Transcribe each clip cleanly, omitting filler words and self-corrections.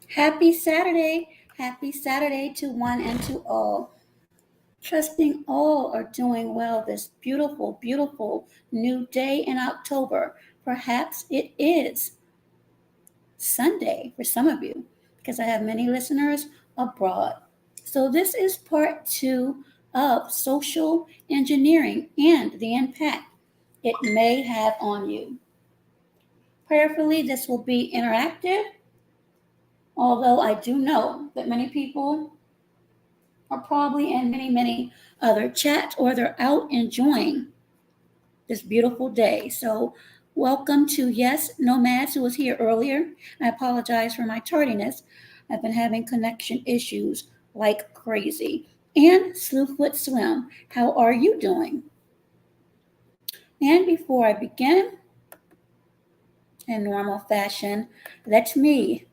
Happy Saturday. Happy Saturday to one and to all. Trusting all are doing well this beautiful, beautiful new day in October. Perhaps it is Sunday for some of you because I have many listeners abroad. So, this is part two of social engineering and the impact it may have on you. Prayerfully, this will be interactive, although I do know that many people are probably in many, many other chats or they're out enjoying this beautiful day. So, welcome to Yes Nomads, who was here earlier. I apologize for my tardiness. I've been having connection issues like crazy. And Slewfoot Swim, how are you doing? And before I begin, in normal fashion, let me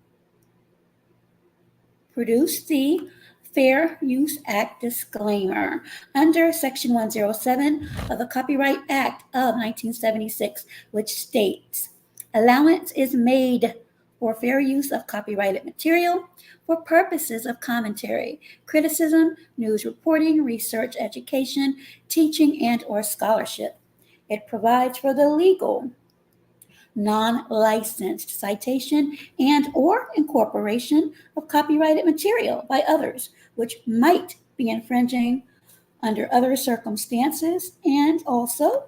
produce the Fair Use Act disclaimer. Under Section 107 of the Copyright Act of 1976, which states, allowance is made for fair use of copyrighted material for purposes of commentary, criticism, news reporting, research, education, teaching, and or scholarship. It provides for the legal non-licensed citation and or incorporation of copyrighted material by others which might be infringing under other circumstances, and also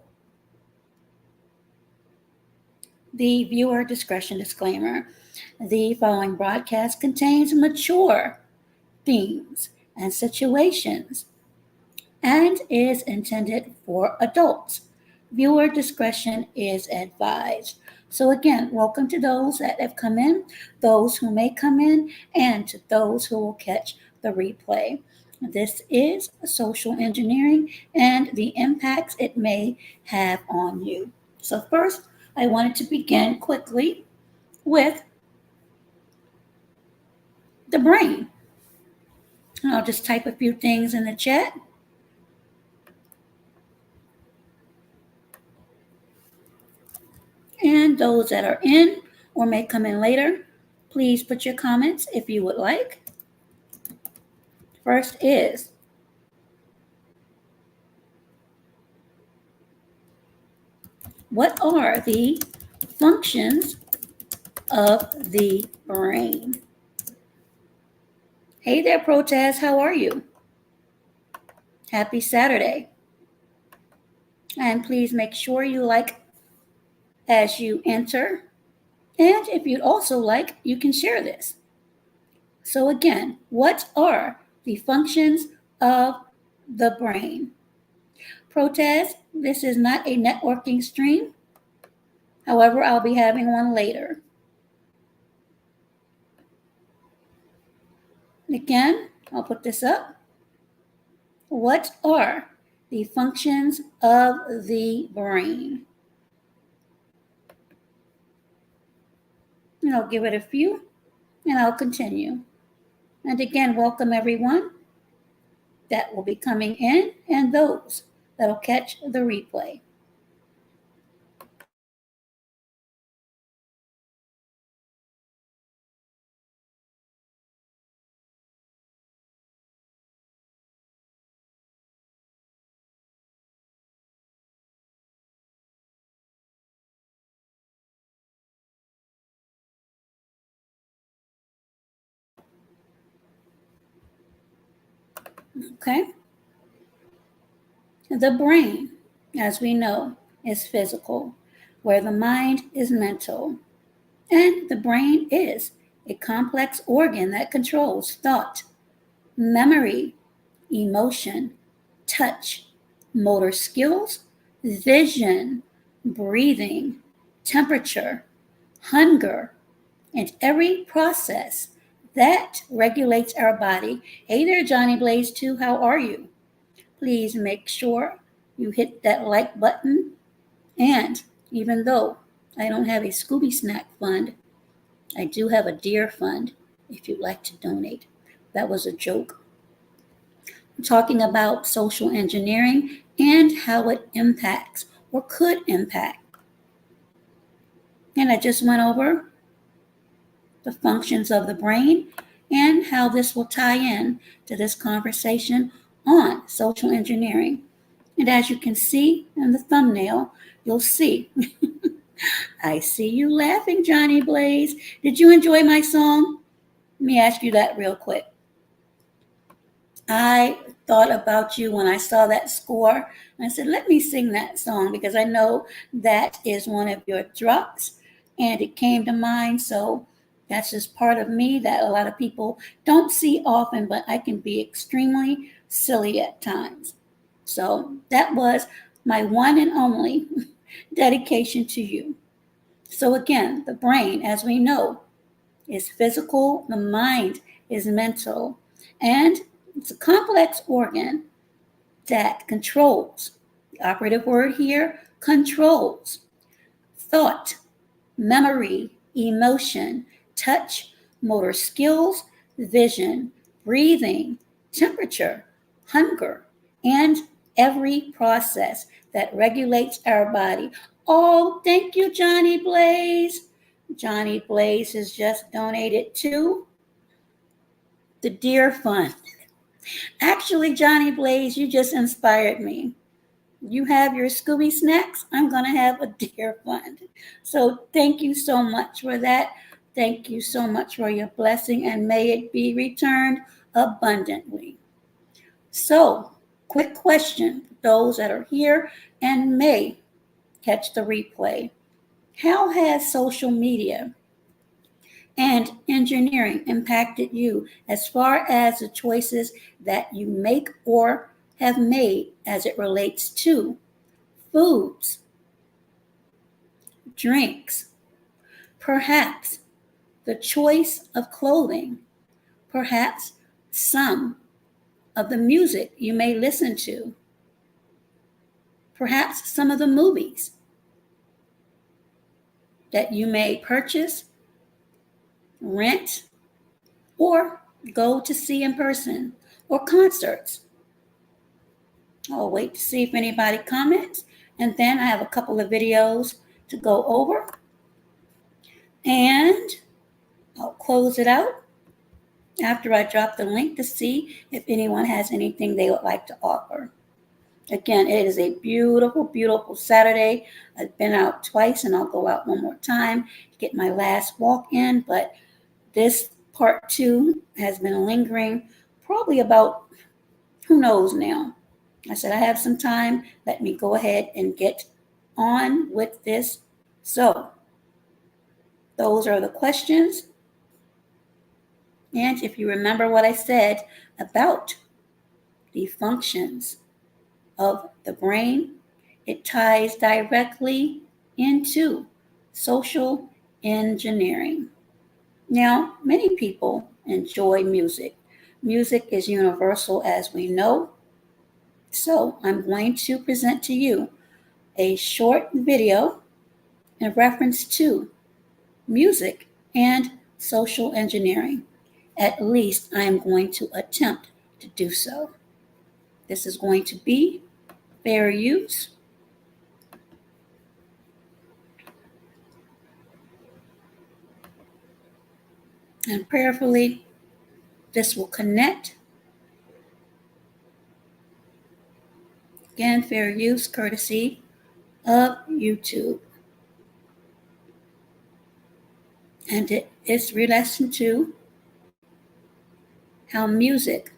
the viewer discretion disclaimer. The following broadcast contains mature themes and situations and is intended for adults. Viewer discretion is advised. So, again, welcome to those that have come in, those who may come in, and to those who will catch the replay. This is social engineering and the impacts it may have on you. So, first, I wanted to begin quickly with the brain. I'll just type a few things in the chat. And those that are in or may come in later, please put your comments if you would like. First is, what are the functions of the brain? Hey there, Protest, how are you? Happy Saturday. And please make sure you like as you enter. And if you'd also like, you can share this. So again, what are the functions of the brain? Protest, this is not a networking stream. However, I'll be having one later. Again, I'll put this up. What are the functions of the brain? And I'll give it a few and I'll continue. And again, welcome everyone that will be coming in and those that'll catch the replay. Okay? The brain, as we know, is physical, where the mind is mental. And the brain is a complex organ that controls thought, memory, emotion, touch, motor skills, vision, breathing, temperature, hunger, and every process that regulates our body. Hey there, Johnny Blaze 2, how are you? Please make sure you hit that like button. And even though I don't have a Scooby Snack fund, I do have a Deer fund if you'd like to donate. That was a joke. I'm talking about social engineering and how it impacts or could impact. And I just went over the functions of the brain, and how this will tie in to this conversation on social engineering. And as you can see in the thumbnail, you'll see. I see you laughing, Johnny Blaze. Did you enjoy my song? Let me ask you that real quick. I thought about you when I saw that score. And I said, let me sing that song because I know that is one of your drops. And it came to mind. So that's just part of me that a lot of people don't see often, but I can be extremely silly at times. So that was my one and only dedication to you. So again, the brain, as we know, is physical, the mind is mental, and it's a complex organ that controls. The operative word here, controls thought, memory, emotion, touch, motor skills, vision, breathing, temperature, hunger, and every process that regulates our body. Oh, thank you, Johnny Blaze. Johnny Blaze has just donated to the Deer Fund. Actually, Johnny Blaze, you just inspired me. You have your Scooby snacks, I'm going to have a Deer Fund. So thank you so much for that. Thank you so much for your blessing, and may it be returned abundantly. So, quick question for those that are here and may catch the replay. How has social media and engineering impacted you as far as the choices that you make or have made as it relates to foods, drinks, perhaps the choice of clothing, perhaps some of the music you may listen to, perhaps some of the movies that you may purchase, rent, or go to see in person, or concerts. I'll wait to see if anybody comments, and then I have a couple of videos to go over, and I'll close it out after I drop the link to see if anyone has anything they would like to offer. Again, it is a beautiful, beautiful Saturday. I've been out twice, and I'll go out one more time to get my last walk in, but this part 2 has been lingering probably about, who knows now. I said I have some time. Let me go ahead and get on with this. So those are the questions. And if you remember what I said about the functions of the brain, it ties directly into social engineering. Now, many people enjoy music. Music is universal, as we know. So I'm going to present to you a short video in reference to music and social engineering. At least I am going to attempt to do so. This is going to be fair use. And prayerfully, this will connect. Again, fair use, courtesy of YouTube. And it is relation to how music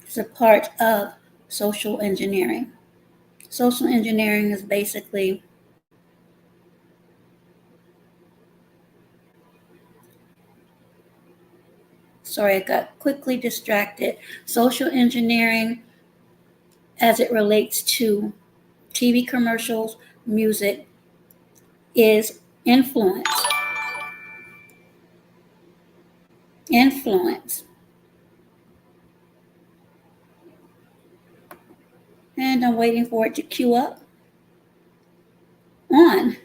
is a part of social engineering. Social engineering is basically sorry, I got quickly distracted. Social engineering as it relates to TV commercials, music, is influence. Influence. And I'm waiting for it to queue up on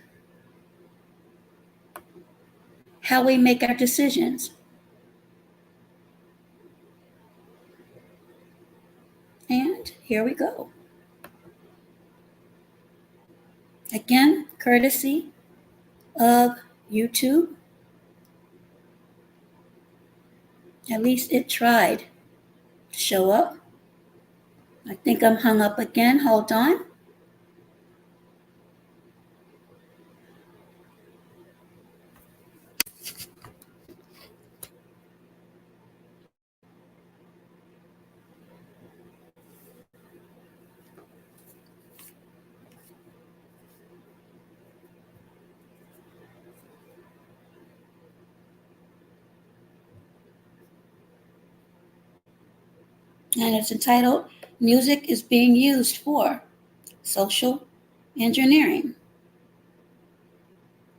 how we make our decisions. And here we go. Again, courtesy of YouTube. At least it tried to show up. I think I'm hung up again. Hold on. And it's entitled Music is Being Used for Social Engineering.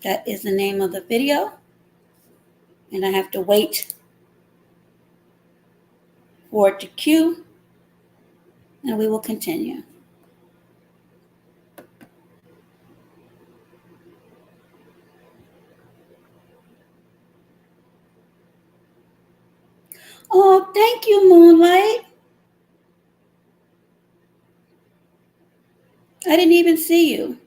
That is the name of the video. And I have to wait for it to cue, and we will continue. Oh, thank you, Moonlight. I didn't even see you.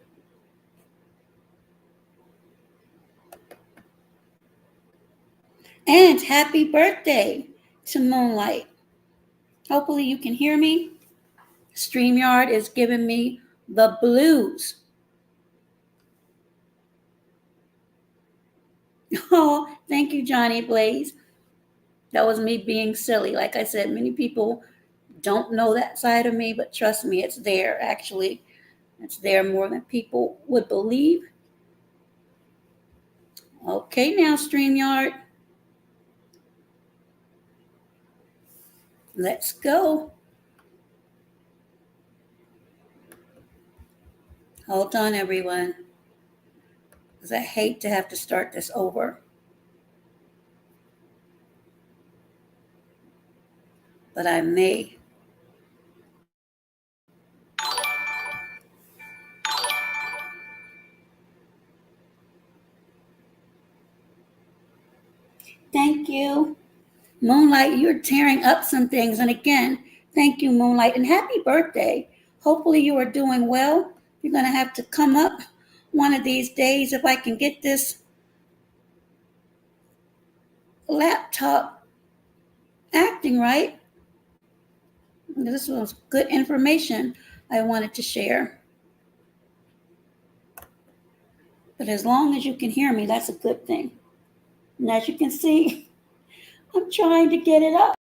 And happy birthday to Moonlight. Hopefully you can hear me. StreamYard is giving me the blues. Oh, thank you, Johnny Blaze. That was me being silly. Like I said, many people don't know that side of me, but trust me, it's there. Actually, it's there more than people would believe. Okay, now, StreamYard. Let's go. Hold on, everyone, because I hate to have to start this over. But I may. Thank you. Moonlight, you're tearing up some things. And again, thank you, Moonlight, and happy birthday. Hopefully you are doing well. You're going to have to come up one of these days if I can get this laptop acting right. This was good information I wanted to share. But as long as you can hear me, that's a good thing. And as you can see, I'm trying to get it up.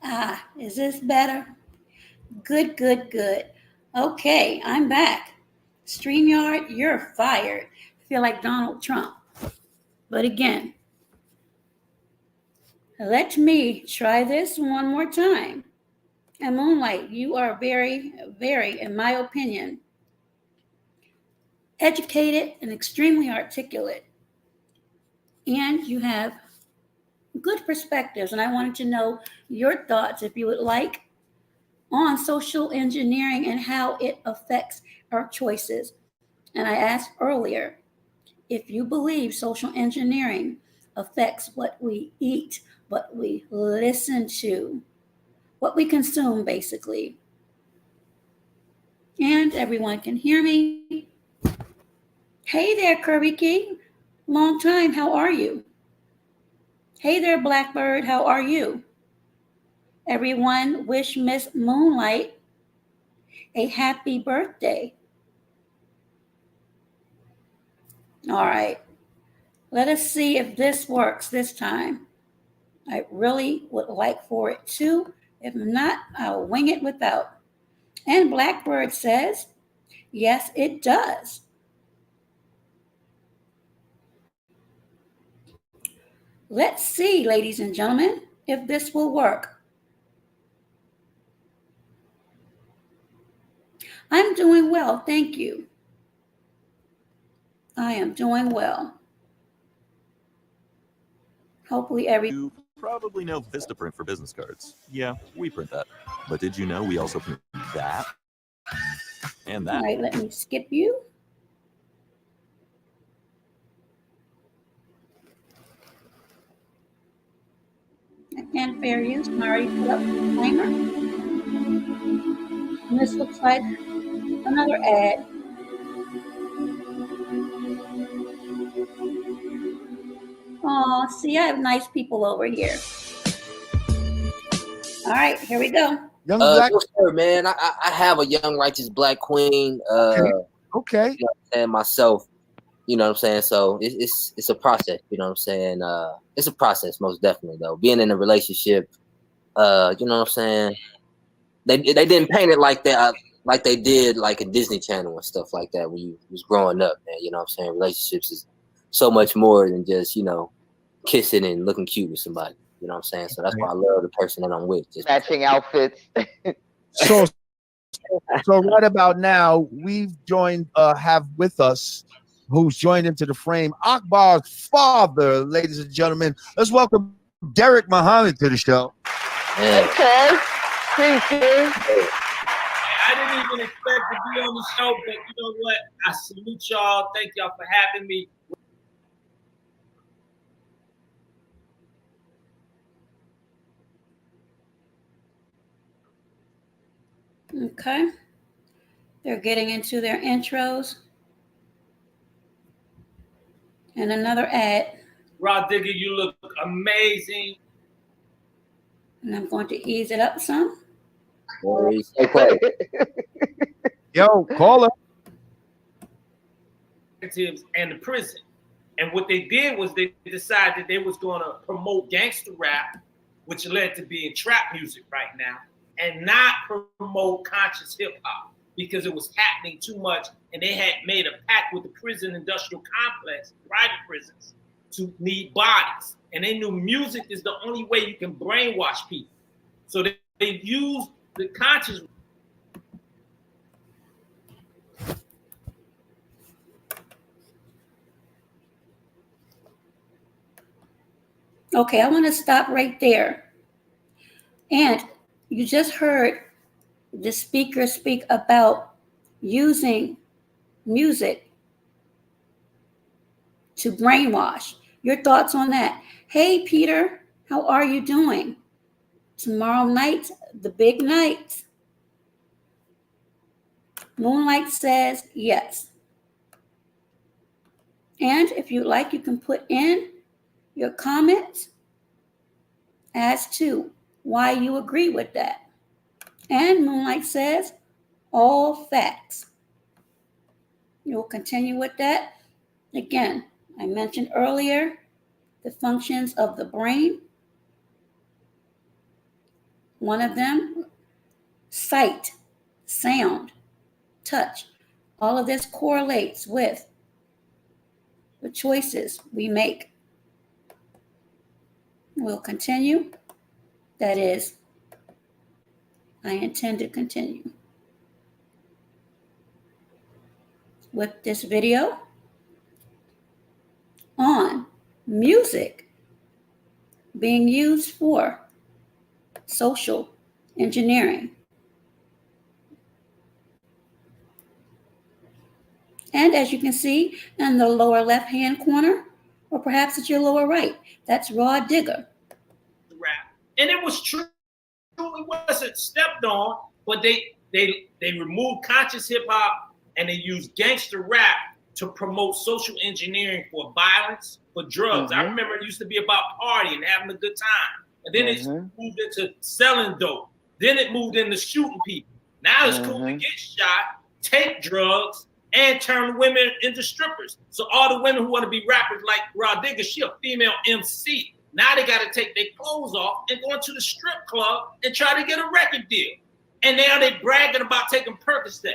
Ah, is this better? Good, good, good. Okay, I'm back. StreamYard, you're fired. feel like Donald Trump. But again, let me try this one more time. And Moonlight, you are very, very, in my opinion, educated and extremely articulate. And you have good perspectives. And I wanted to know your thoughts, if you would like, on social engineering and how it affects our choices. And I asked earlier if you believe social engineering affects what we eat, what we listen to, what we consume, basically. And everyone can hear me. Hey there, Kirby Key. Long time. How are you? Hey there, Blackbird. How are you? Everyone wish Miss Moonlight a happy birthday. All right. Let us see if this works this time. I really would like for it to. If not, I'll wing it without. And Blackbird says, yes, it does. Let's see, ladies and gentlemen, if this will work. I'm doing well, thank you. I am doing well. Hopefully You probably know Vistaprint for business cards. Yeah, we print that. But did you know we also print that? And that. All right, let me skip you. I can't fair use. I already put up the disclaimer. And this looks like another ad. Oh, see, I have nice people over here. All right, here we go. Young black, Yes, sir, man. I have a young righteous black queen. okay. You know what I'm saying, myself. You know what I'm saying. So it's a process. You know what I'm saying. It's a process, most definitely though. Being in a relationship, you know what I'm saying. They didn't paint it like that, like they did like a Disney Channel and stuff like that when you was growing up, man. You know what I'm saying. Relationships is so much more than just kissing and looking cute with somebody. You know what I'm saying. So that's why I love the person that I'm with. Just matching outfits. So right about now, we've have with us, who's joined into the frame, Akbar's father, ladies and gentlemen. Let's welcome Derek Muhammad to the show. yeah. Okay. Thank you. I didn't even expect to be on the show, but you know what? I salute y'all. Thank y'all for having me. Okay. They're getting into their intros. And another ad. Rod Digger, you look amazing. And I'm going to ease it up some. Okay. Yo, caller. And the prison. And what they did was they decided they was going to promote gangster rap, which led to being trap music right now, and not promote conscious hip hop because it was happening too much. And they had made a pact with the prison industrial complex, private prisons, to need bodies. And they knew music is the only way you can brainwash people. So they used the conscious. Okay, I want to stop right there. And you just heard the speaker speak about using music to brainwash. Your thoughts on that? Hey, Peter, how are you doing? Tomorrow night, the big night. Moonlight says yes. And if you like, you can put in your comments as to why you agree with that. And Moonlight says all facts. You'll continue with that. Again, I mentioned earlier the functions of the brain. One of them, sight, sound, touch. All of this correlates with the choices we make. We'll continue. That is, I intend to continue with this video on music being used for social engineering. And as you can see in the lower left-hand corner, or perhaps it's your lower right, that's Raw Digger. Rap. And it was true. It wasn't stepped on, but they removed conscious hip hop and they used gangster rap to promote social engineering for violence, for drugs. I remember it used to be about partying, having a good time. And then it moved into selling dope. Then it moved into shooting people. Now it's cool to get shot, take drugs, and turn women into strippers. So all the women who want to be rappers like Raw Digger, she a female MC. Now they got to take their clothes off and go into the strip club and try to get a record deal. And now they bragging about taking Percocet.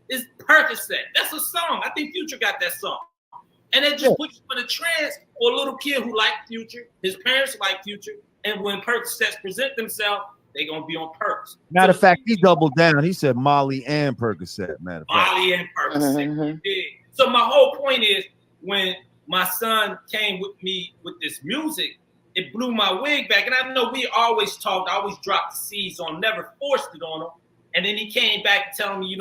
It's Percocet. That's a song. I think Future got that song. And they just put you in a trance for a little kid who liked Future. His parents like Future. And when Percocets present themselves, they're going to be on Percs. Matter of fact, he doubled down. He said Molly and Percocet. Matter of fact. Molly and Percocet. So my whole point is, when my son came with me with this music, it blew my wig back. And I know we always talked, I always dropped the seeds on, never forced it on him. And then he came back telling me,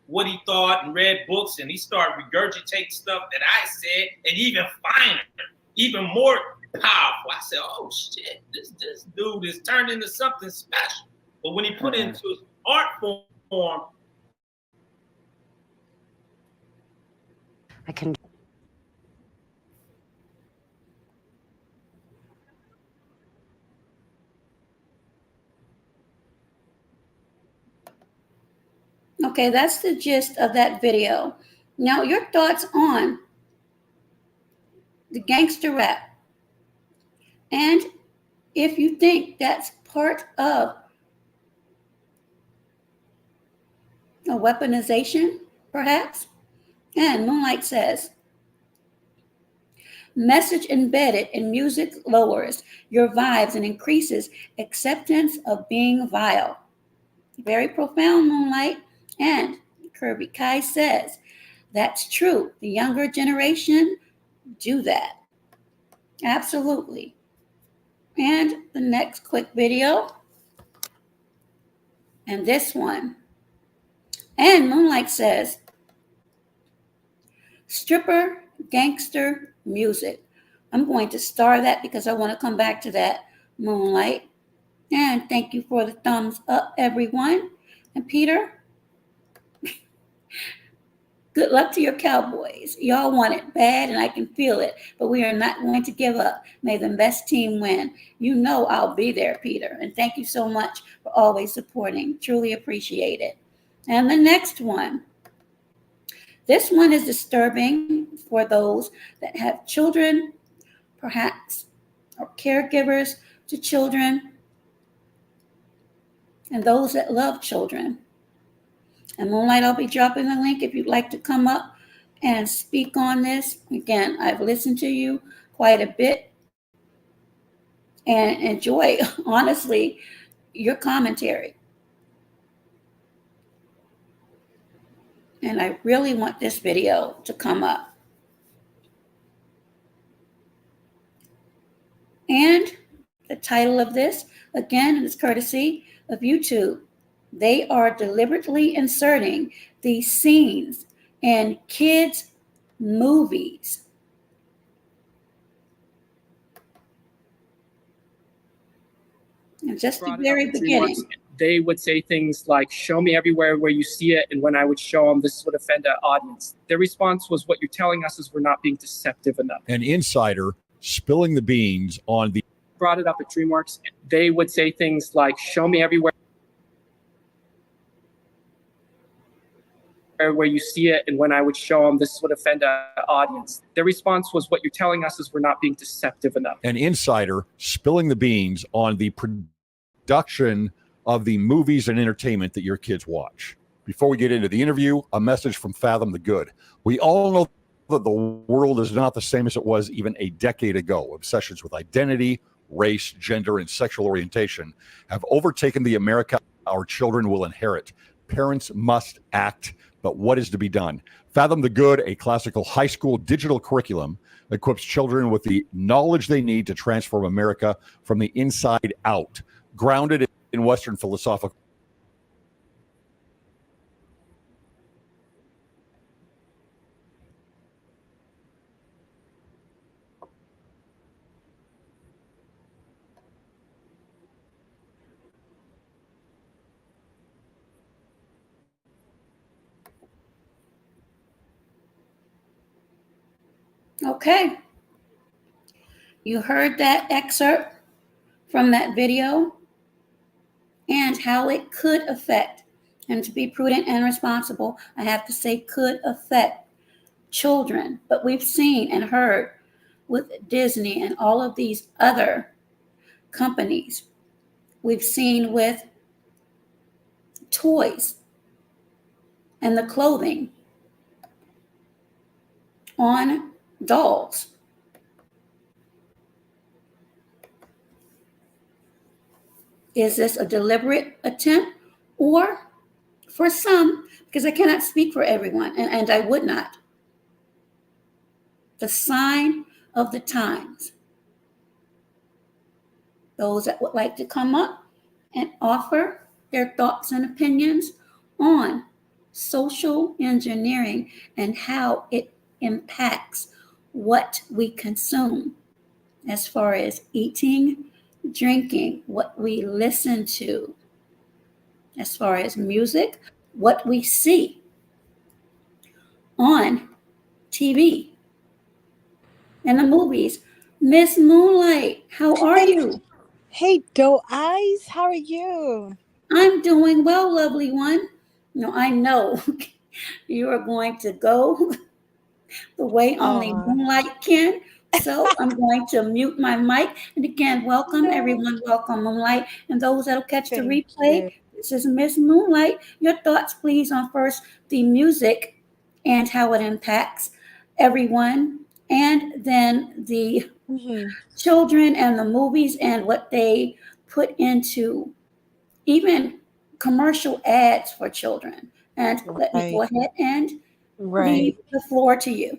what he thought and read books, and he started regurgitating stuff that I said, and even finer, even more powerful. I said, oh shit, this dude is turned into something special. But when he put it into his art form, I can. Okay, that's the gist of that video. Now, your thoughts on the gangster rap, and if you think that's part of a weaponization, perhaps. And Moonlight says, message embedded in music lowers your vibes and increases acceptance of being vile. Very profound, Moonlight. And Kirby Kai says, that's true. The younger generation do that. Absolutely. And the next quick video. And this one. And Moonlight says, stripper gangster music. I'm going to star that because I want to come back to that, Moonlight. And thank you for the thumbs up, everyone. And Peter, good luck to your Cowboys. Y'all want it bad, and I can feel it, but we are not going to give up. May the best team win. You know I'll be there, Peter, and thank you so much for always supporting. Truly appreciate it. And the next one. This one is disturbing for those that have children, perhaps, or caregivers to children, and those that love children. And Moonlight, I'll be dropping the link if you'd like to come up and speak on this. Again, I've listened to you quite a bit and enjoy, honestly, your commentary. And I really want this video to come up. And the title of this, again, is courtesy of YouTube. They are deliberately inserting these scenes in kids' movies. And just the very beginning. They would say things like, show me everywhere where you see it. And when I would show them, this would offend our audience. Their response was, what you're telling us is we're not being deceptive enough. An insider spilling the beans on the... Brought it up at DreamWorks. They would say things like, show me everywhere where you see it. And when I would show them, this would offend our audience. Their response was, what you're telling us is we're not being deceptive enough. An insider spilling the beans on the production of the movies and entertainment that your kids watch. Before we get into the interview, a message from Fathom the Good. We all know that the world is not the same as it was even a decade ago. Obsessions with identity, race, gender, and sexual orientation have overtaken the America our children will inherit. Parents must act, but what is to be done? Fathom the Good, a classical high school digital curriculum, equips children with the knowledge they need to transform America from the inside out, grounded in Western philosophical. Okay. You heard that excerpt from that video and how it could affect, and to be prudent and responsible, I have to say could affect children. But we've seen and heard with Disney and all of these other companies, we've seen with toys and the clothing on dolls. Is this a deliberate attempt? Or for some, because I cannot speak for everyone, and I would not, the sign of the times. Those that would like to come up and offer their thoughts and opinions on social engineering and how it impacts what we consume as far as eating, drinking, what we listen to, as far as music, what we see on TV and the movies. Miss Moonlight, how are you? Hey, Doe Eyes, how are you? I'm doing well, lovely one. No, I know you are going to go the way only Aw. Moonlight can. So I'm going to mute my mic. And again, welcome No, everyone. Welcome Moonlight. And those that'll catch the thank replay, you. this is Miss Moonlight. Your thoughts, please, on first the music and how it impacts everyone, and then the Mhm. children and the movies and what they put into even commercial ads for children. And let me go Right, ahead and leave right. the floor to you.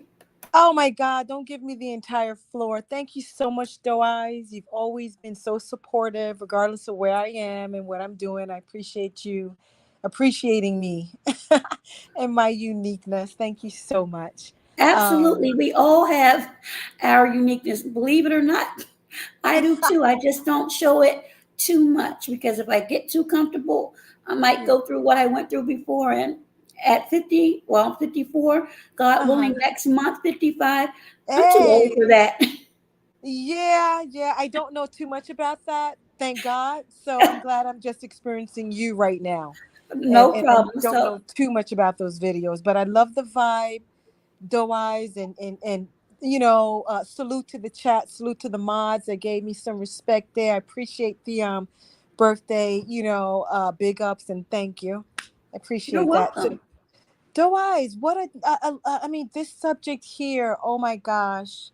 Oh my God, don't give me the entire floor. Thank you so much, Doe Eyes. You've always been so supportive, regardless of where I am and what I'm doing. I appreciate you appreciating me and my uniqueness. Thank you so much. Um, Absolutely. We all have our uniqueness. Believe it or not, I do too. I just don't show it too much because if I get too comfortable, I might go through what I went through before. And at 50, well, I'm 54, God willing, uh-huh. next month, 55, I'm too old Hey. for that. Yeah, I don't know too much about that, thank God. So I'm glad I'm just experiencing you right now. And No and problem. don't So know too much about those videos, but I love the vibe, doe eyes, and salute to the chat, salute to the mods that gave me some respect there. I appreciate the birthday, big ups and thank you. I you're appreciate that. So welcome. doe eyes, I mean, this subject here, oh my gosh.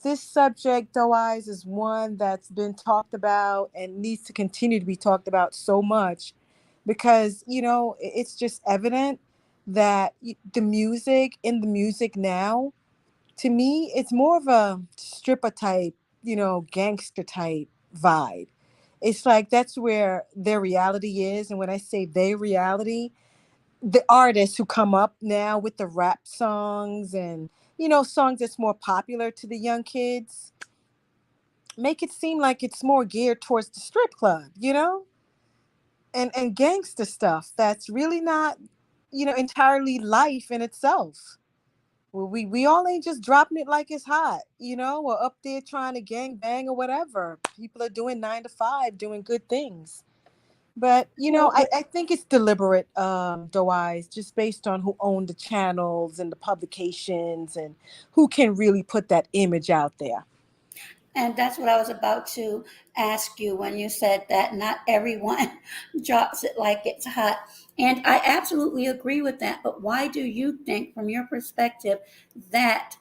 This subject, Doe Eyes, is one that's been talked about and needs to continue to be talked about so much because, it's just evident that the music now, to me, it's more of a stripper type, gangster type vibe. It's like that's where their reality is. And when I say their reality, the artists who come up now with the rap songs and, songs that's more popular to the young kids make it seem like it's more geared towards the strip club, and gangster stuff that's really not, entirely life in itself. Well, we all ain't just dropping it like it's hot, or up there trying to gang bang or whatever. People are doing 9 to 5, doing good things. But Well, I think it's deliberate, doe eyes, just based on who own the channels and the publications and who can really put that image out there. And that's what I was about to ask you when you said that not everyone drops it like it's hot. And I absolutely agree with that. But why do you think, from your perspective, that?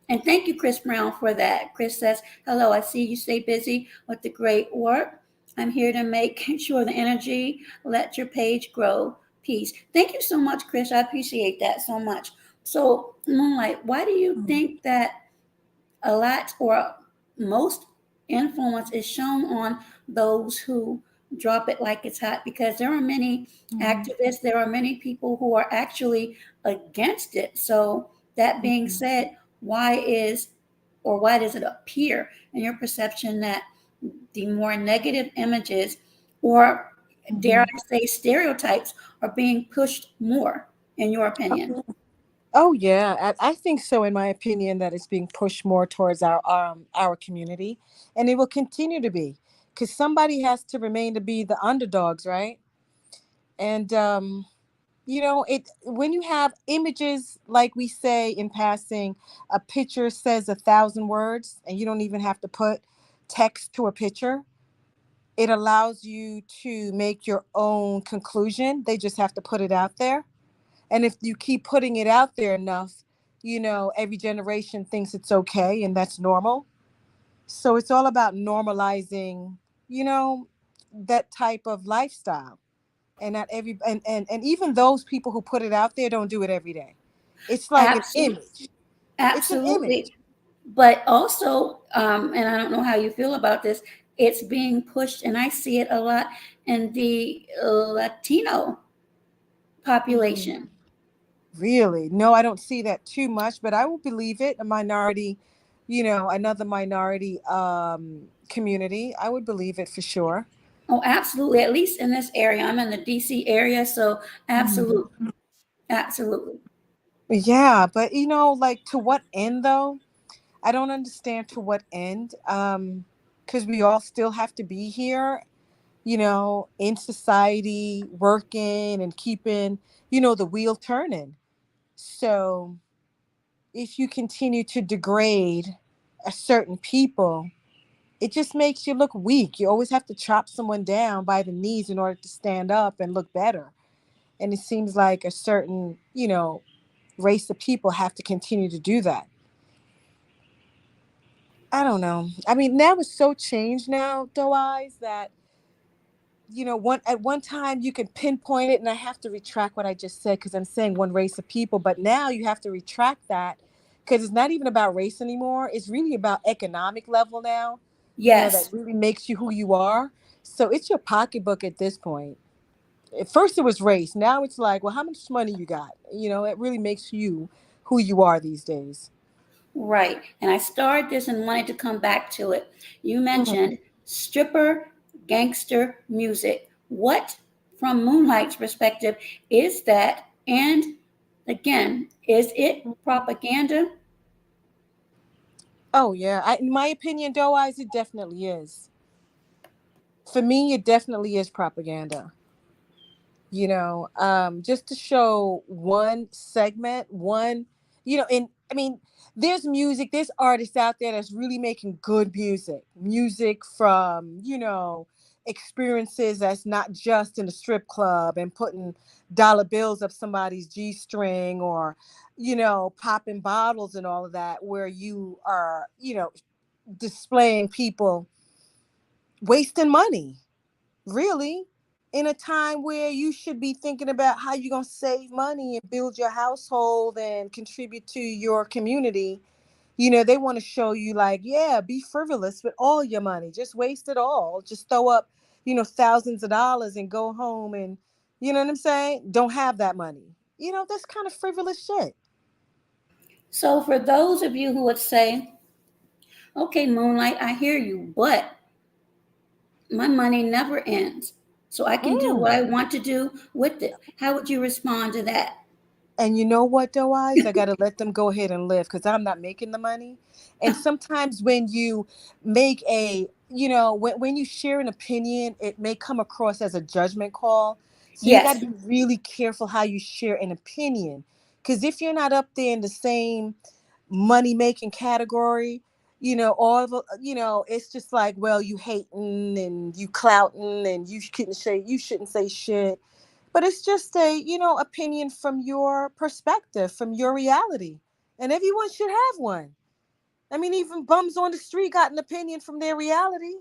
And thank you, Chris Brown, for that. Chris says, hello, I see you stay busy with the great work. I'm here to make sure the energy, let your page grow. Peace. Thank you so much, Chris. I appreciate that so much. So, Moonlight, why do you think that a lot or most influence is shown on those who drop it like it's hot? Because there are many activists, there are many people who are actually against it. So that being said, why is or why does it appear in your perception that the more negative images or dare I say stereotypes are being pushed more in your opinion? Oh yeah, I think so. In my opinion, that it's being pushed more towards our community, and it will continue to be, because somebody has to remain to be the underdogs, right? And it when you have images, like we say in passing, a picture says 1,000 words, and you don't even have to put text to a picture. It allows you to make your own conclusion. They just have to put it out there. And if you keep putting it out there enough, every generation thinks it's okay and that's normal. So it's all about normalizing, you know, that type of lifestyle. And not every and even those people who put it out there don't do it every day. It's like an Absolutely. image. It's an image. Absolutely. But also, and I don't know how you feel about this, it's being pushed, and I see it a lot in the Latino Mhm. population. Really? No, I don't see that too much, but I will believe it. A minority, another minority community. I would believe it for sure. Oh, absolutely. At least in this area. I'm in the DC area, so Mhm. absolutely. Absolutely. Yeah, but like, to what end though? I don't understand to what end. Because we all still have to be here, in society, working and keeping, the wheel turning. So if you continue to degrade a certain people, it just makes you look weak. You always have to chop someone down by the knees in order to stand up and look better. And it seems like a certain, race of people have to continue to do that. I don't know. I mean, now it's so changed now, though, eyes, that one at one time you can pinpoint it, and I have to retract what I just said because I'm saying one race of people, but now you have to retract that because it's not even about race anymore. It's really about economic level now. That Yes. really makes you who you are. So it's your pocketbook at this point. At first it was race. Now it's like, well, how much money you got? It really makes you who you are these days. Right. And I started this and wanted to come back to it. You Mhm. mentioned stripper gangster music. What, from Moonlight's perspective, is that? And again, is it propaganda? Oh yeah, in my opinion, though, eyes, it definitely is. For me, it definitely is propaganda. Just to show one segment, and I mean, there's music, there's artists out there that's really making good music from, experiences that's not just in a strip club and putting dollar bills up somebody's G-string, or, popping bottles and all of that, where you are, displaying people wasting money, really, in a time where you should be thinking about how you're going to save money and build your household and contribute to your community. They want to show you, like, yeah, be frivolous with all your money, just waste it all, just throw up, thousands of dollars and go home, and you know what I'm saying, don't have that money. That's kind of frivolous shit. So, for those of you who would say, okay, Moonlight, I hear you, but my money never ends. So I can do what Mm. I want to do with it. How would you respond to that? And you know what, though, eyes, I gotta let them go ahead and live because I'm not making the money. And sometimes when you make when you share an opinion, it may come across as a judgment call. So you got to Yes. be really careful how you share an opinion, because if you're not up there in the same money making category, all the, it's just like, well, you hating and you clouting and you shouldn't say shit. But it's just a, opinion from your perspective, from your reality. And everyone should have one. I mean, even bums on the street got an opinion from their reality.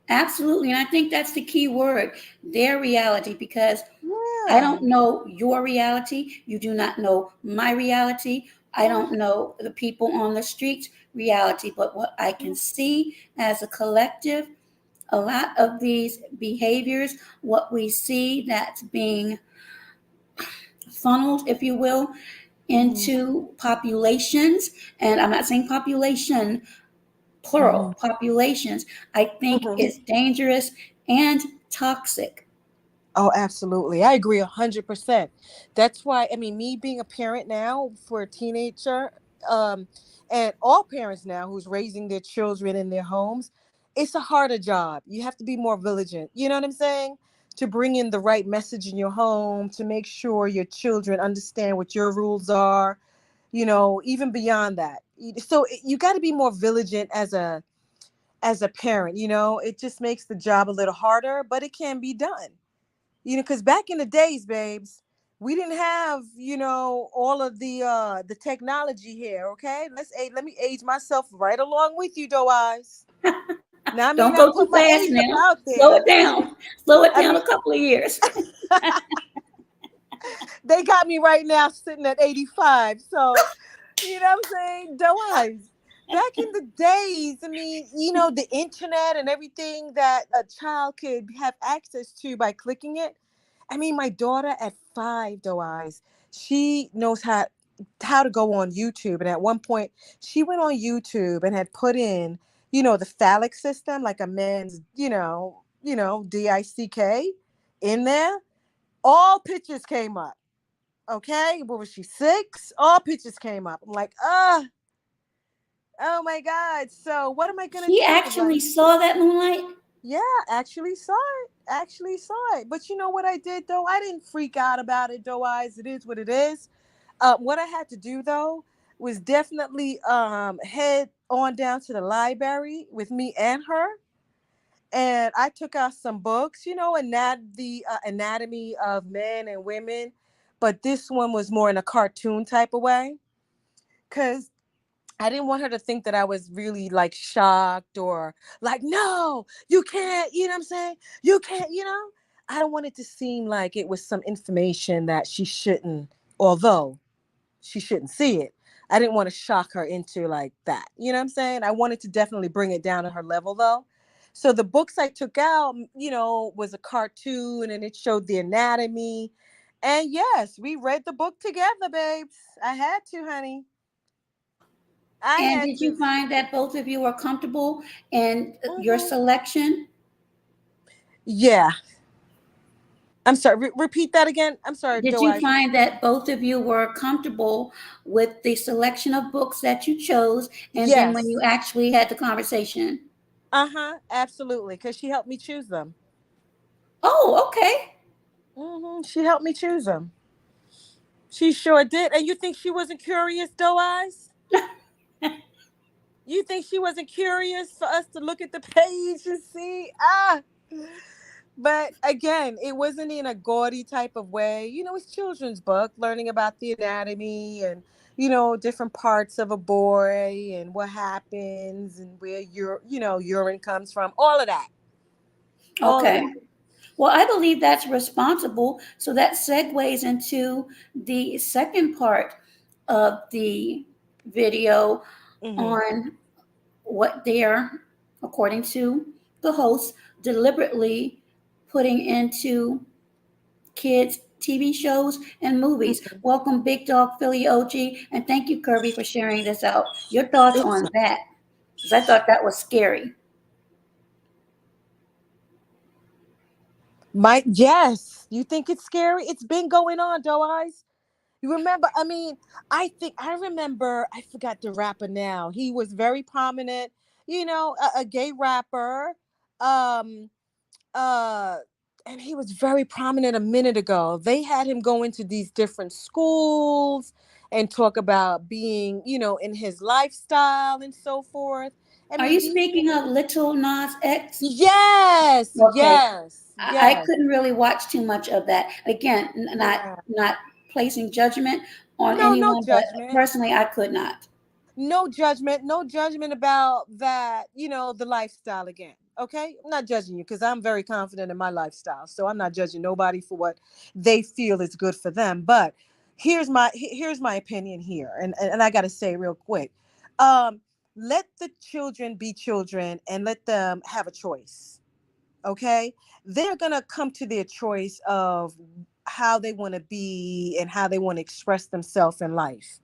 Absolutely. And I think that's the key word, their reality, because I Yeah. don't know your reality. You do not know my reality. I don't know the people on the streets reality, but what I can see as a collective, a lot of these behaviors, what we see that's being funneled, if you will, Mhm. into populations, and I'm not saying population plural, Mhm. populations, I think Mhm. is dangerous and toxic. Oh, absolutely. I agree 100%. That's why, I mean, me being a parent now for a teenager, um, and all parents now who's raising their children in their homes, it's a harder job. You have to be more vigilant. You know what I'm saying? To bring in the right message in your home, to make sure your children understand what your rules are, even beyond that. So you got to be more vigilant as a parent. It just makes the job a little harder, but it can be done. Because back in the days, babes, we didn't have, all of the technology here. Okay, let me age myself right along with you, doe eyes. Now I may Don't not go put too my fast age up now. out Slow there. it down. Slow it I down mean, a couple of years. they got me right now sitting at 85. So, you know what I'm saying? Doe eyes. Back in the days, I mean, the internet and everything that a child could have access to by clicking it. I mean, my daughter at 5, doe eyes, she knows how to go on YouTube. And at one point, she went on YouTube and had put in, the phallic system, like a man's, DICK in there. All pictures came up. Okay, what was she, 6? All pictures came up. I'm like, oh my God. So what am I gonna She do? Like, actually saw that moonlight. yeah, actually saw it. Actually saw it. But you know what I did though? I didn't freak out about it, though. Eyes, it is what it is. What I had to do though was definitely head on down to the library with me and her, and I took out some books, the anatomy of men and women, but this one was more in a cartoon type of way, because I didn't want her to think that I was really like shocked or like, no, you can't, you know what I'm saying? You can't, I don't want it to seem like it was some information that she shouldn't, although she shouldn't see it. I didn't want to shock her into like that. You know what I'm saying? I wanted to definitely bring it down to her level though. So the books I took out, was a cartoon and it showed the anatomy. And yes, we read the book together, babes. I had to, honey. I And had did to. you find that both of you were comfortable in your Mhm. selection? Yeah. I'm sorry. Repeat that again. I'm sorry, Did Doe you Eyes. find that both of you were comfortable with the selection of books that you chose? And then when you Yes. actually had the conversation? Uh-huh. Absolutely. Because she helped me choose them. Oh, okay. She helped me choose them. She sure did. And you think she wasn't curious, Doe Eyes? You think she wasn't curious for us to look at the page and see? But again, it wasn't in a gaudy type of way. It's children's book, learning about the anatomy and, different parts of a boy and what happens and where urine comes from. All of that. All of Okay. that. Well, I believe that's responsible. So that segues into the second part of the video Mm-hmm. on what they're, according to the host, deliberately putting into kids' TV shows and movies. Welcome, Big Dog Philly OG, and thank you, Kirby, for sharing this out. Your thoughts It's on that? Because I thought that was scary. yes. You think it's scary? It's been going on, Doe Eyes. You remember? I mean, I remember. I forgot the rapper now. He was very prominent. A gay rapper. Um. Uh. And he was very prominent a minute ago. They had him go into these different schools and talk about being, in his lifestyle and so forth. I Are mean, you these, speaking of Little Nas X? yes, Okay, yes, I yes, couldn't really watch too much of that. Again, yeah. not placing judgment on No, no anyone, but judgment. personally, I could not. No judgment about that, the lifestyle again. Okay, I'm not judging you because I'm very confident in my lifestyle, so I'm not judging nobody for what they feel is good for them. But here's my opinion here, and I got to say real quick, um let the children be children and let them have a choice. Okay, they're gonna come to their choice of how they want to be and how they want to express themselves in life.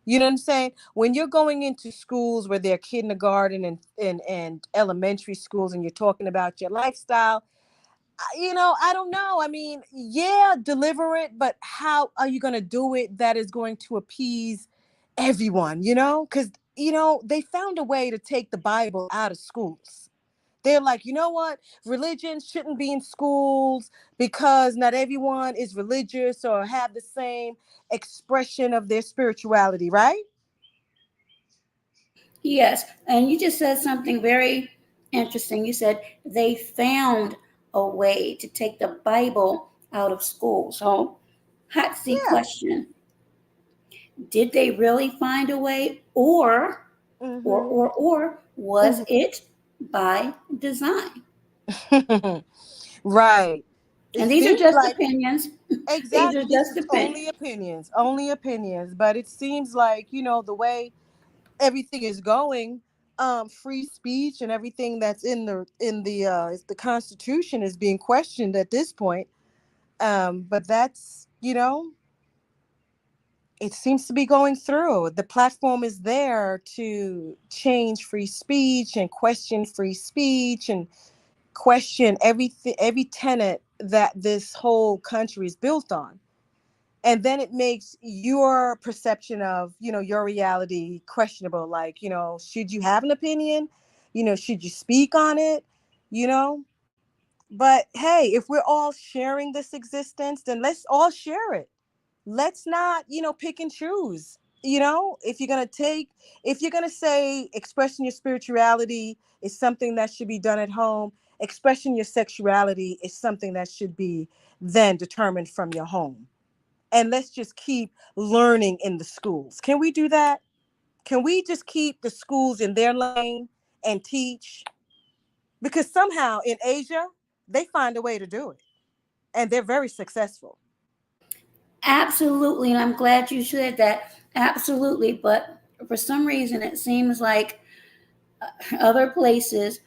You know what I'm saying? When you're going into schools where they're kindergarten and elementary schools and you're talking about your lifestyle, I don't know. I mean, yeah, deliver it, but how are you going to do it that is going to appease everyone, Because, they found a way to take the Bible out of schools. They're like, you know what? Religion shouldn't be in schools because not everyone is religious or have the same expression of their spirituality, right? Yes, and you just said something very interesting. You said they found a way to take the Bible out of school. So, hot seat Yeah. question: did they really find a way, Mm-hmm. or was it by design? Right. It And these are seems just like opinions. These are exactly this just is only opinions. opinions, only opinions. But it seems like, the way everything is going, free speech and everything that's in the Constitution is being questioned at this point. But that's, it seems to be going through. The platform is there to change free speech and question free speech and question everything, every tenet that this whole country is built on. And then it makes your perception of, your reality questionable. Like, should you have an opinion? Should you speak on it? You know? But hey, if we're all sharing this existence, then let's all share it. Let's not, pick and choose. If you're gonna say expressing your spirituality is something that should be done at home, expressing your sexuality is something that should be then determined from your home. And let's just keep learning in the schools. Can we do that? Can we just keep the schools in their lane and teach? Because somehow in Asia, they find a way to do it. And they're very successful. Absolutely, and I'm glad you said that. Absolutely, but for some reason, it seems like other places,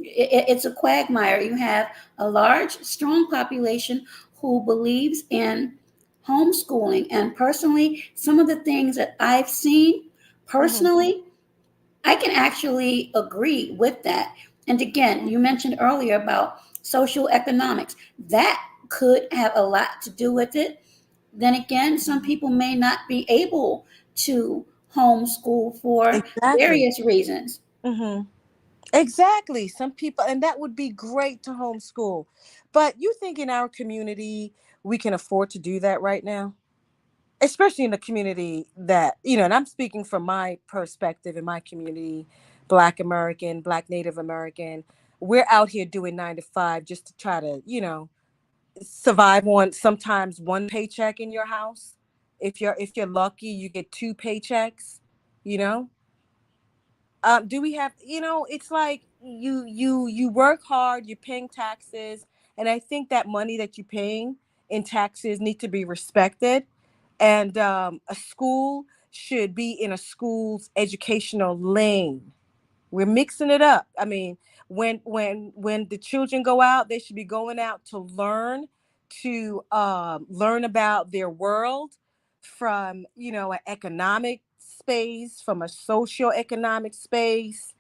it's a quagmire. You have a large, strong population who believes in homeschooling, and personally, some of the things that I've seen Mhm. personally, I can actually agree with that. And again, you mentioned earlier about social economics. That could have a lot to do with it. Then again, some people may not be able to homeschool for Exactly. various reasons. hmm Exactly. Some people, and that would be great to homeschool. But you think in our community, we can afford to do that right now? Especially in the community that, and I'm speaking from my perspective in my community, Black American, Black Native American. We're out here doing 9 to 5 just to try to, survive on sometimes one paycheck in your house. If you're lucky, you get two paychecks, you know do we have, it's like you work hard, you're paying taxes, and I think that money that you're paying in taxes need to be respected. And a school should be in a school's educational lane. We're mixing it up. I mean, when the children go out, they should be going out to learn about their world from, an economic space, from a socio-economic space,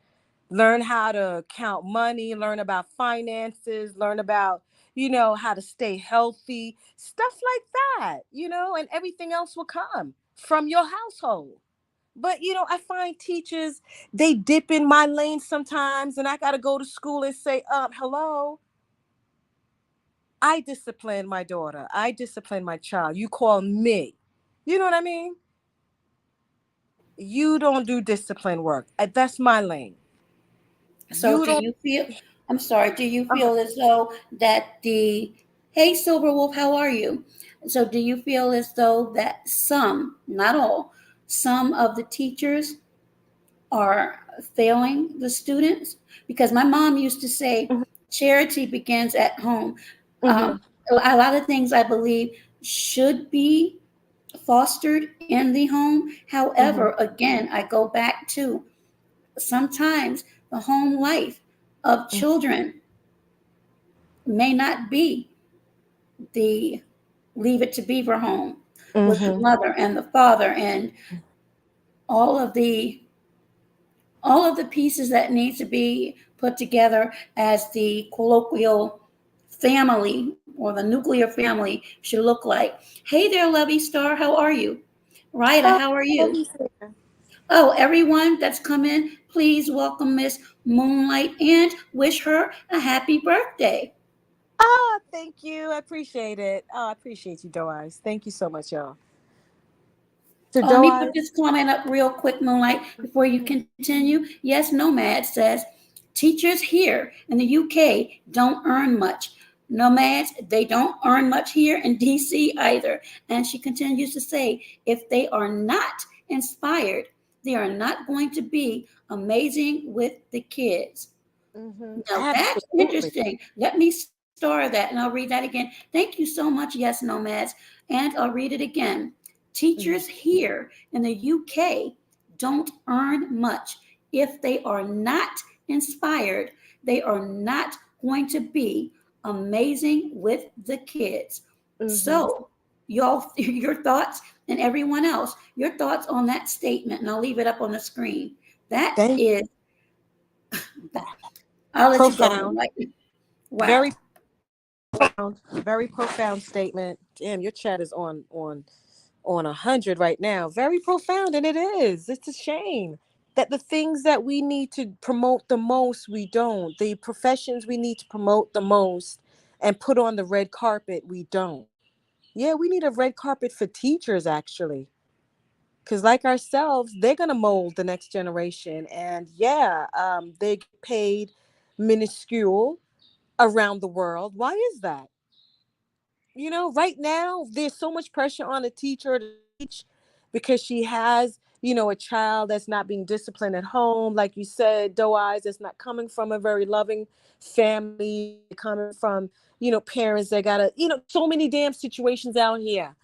learn how to count money, learn about finances, learn about, how to stay healthy, stuff like that, and everything else will come from your household. But I find teachers, they dip in my lane sometimes, and I got to go to school and say, hello, I discipline my daughter, I discipline my child, you call me. You know what I mean? You don't do discipline work. That's my lane. So You do don't. you feel, I'm sorry, do you Uh-huh. feel as though that hey, Silver Wolf, how are you? So do you feel as though that some, not all, some of the teachers are failing the students? Because my mom used to say charity begins at home. Mm-hmm. A lot of things I believe should be fostered in the home. Mm-hmm. However, again, I go back to sometimes the home life of children may not be the leave it to beaver home with the Mm-hmm. mother and the father and all of the all of the pieces that need to be put together as the colloquial family or the nuclear family should look like. Hey there, Lovey Star, how are you? Rida, Oh, how are love you? you, Sarah. Oh, everyone that's come in, please welcome Miss Moonlight and wish her a happy birthday. Ah, thank you. I appreciate it. Oh, I appreciate you, Doe Eyes. Thank you so much, y'all. To Let Doe me put Eyes. this comment up real quick, Moonlight, before you continue. Yes, Nomad says teachers here in the UK don't earn much. Nomads, they don't earn much here in DC either. And she continues to say, if they are not inspired, they are not going to be amazing with the kids. Mm-hmm. Now that's Absolutely. interesting. Let me star that and I'll read that again. Thank you so much, yes, Nomads. And I'll read it again. Mm-hmm. Teachers here in the UK don't earn much. If they are not inspired, they are not going to be amazing with the kids. Mm-hmm. So, y'all, your thoughts and everyone else, your thoughts on that statement, and I'll leave it up on the screen. That Thank is, I'll let you go, Profound. Moonlight. Wow. Very profound. Very profound statement. Damn, your chat is on 100 right now. Very profound, and it is. It's a shame that the things that we need to promote the most, we don't. The professions we need to promote the most and put on the red carpet, we don't. Yeah, we need a red carpet for teachers, actually. Because, like ourselves, they're going to mold the next generation. And yeah, they get paid minuscule around the world. Why is that? Right now, there's so much pressure on a teacher to teach because she has, a child that's not being disciplined at home. Like you said, doe eyes, that's not coming from a very loving family, coming from, parents that got to, so many damn situations out here,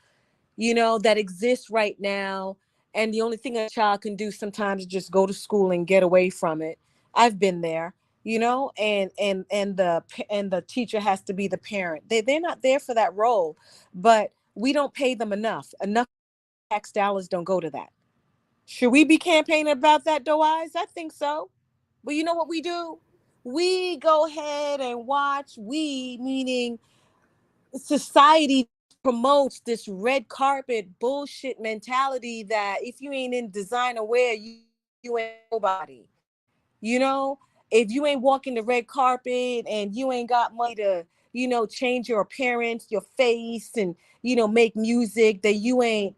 that exist right now. And the only thing a child can do sometimes is just go to school and get away from it. I've been there, and the teacher has to be the parent. They're not there for that role, but we don't pay them enough tax dollars don't go to that. Should we be campaigning about that, doe eyes? I think so. But you know what we do? We go ahead and watch, we meaning society, promotes this red carpet bullshit mentality that if you ain't in designer wear, you ain't nobody. You know, if you ain't walking the red carpet and you ain't got money to, change your appearance, your face, and make music, that you ain't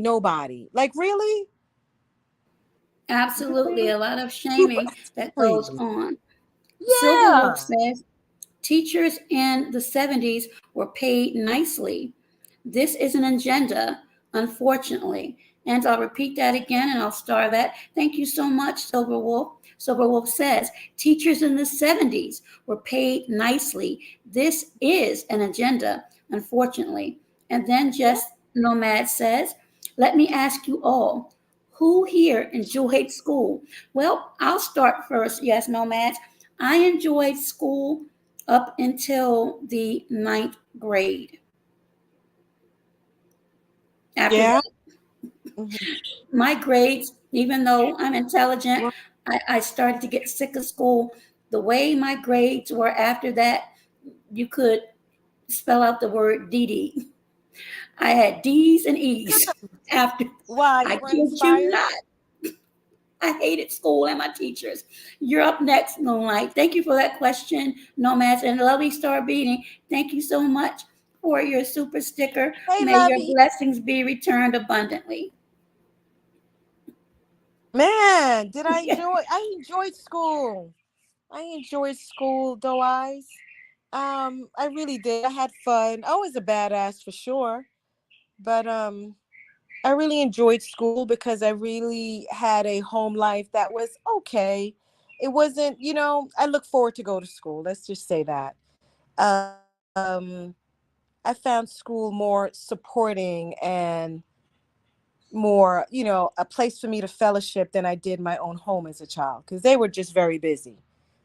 nobody. Like really, Absolutely. really, A lot of shaming that goes seriously, on. Silverwolf yeah, says teachers in the 70s were paid nicely. This is an agenda, unfortunately. And I'll repeat that again and I'll star that. Thank you so much, Silverwolf. Silverwolf says teachers in the 70s were paid nicely. This is an agenda, unfortunately. And then yeah. Just Nomad says, let me ask you all, who here enjoyed school? Well, I'll start first. Yes, Nomads. I enjoyed school up until the ninth grade. After Yeah. that, my grades, even though I'm intelligent, Right. I started to get sick of school. The way my grades were after that, you could spell out the word DD. I had D's and E's after. Why I you weren't kid you inspired? not. I hated school and my teachers. You're up next, Moonlight. Thank you for that question, Nomads and Lovely Star Beating. Thank you so much for your super sticker. Hey, May your lovey. blessings be returned abundantly. Man, did I enjoy? I enjoyed school. I enjoyed school, though eyes. I really did. I had fun. I was a badass for sure, but I really enjoyed school because I really had a home life that was okay. It wasn't, I look forward to go to school. Let's just say that. Um, I found school more supporting and more, a place for me to fellowship than I did my own home as a child because they were just very busy.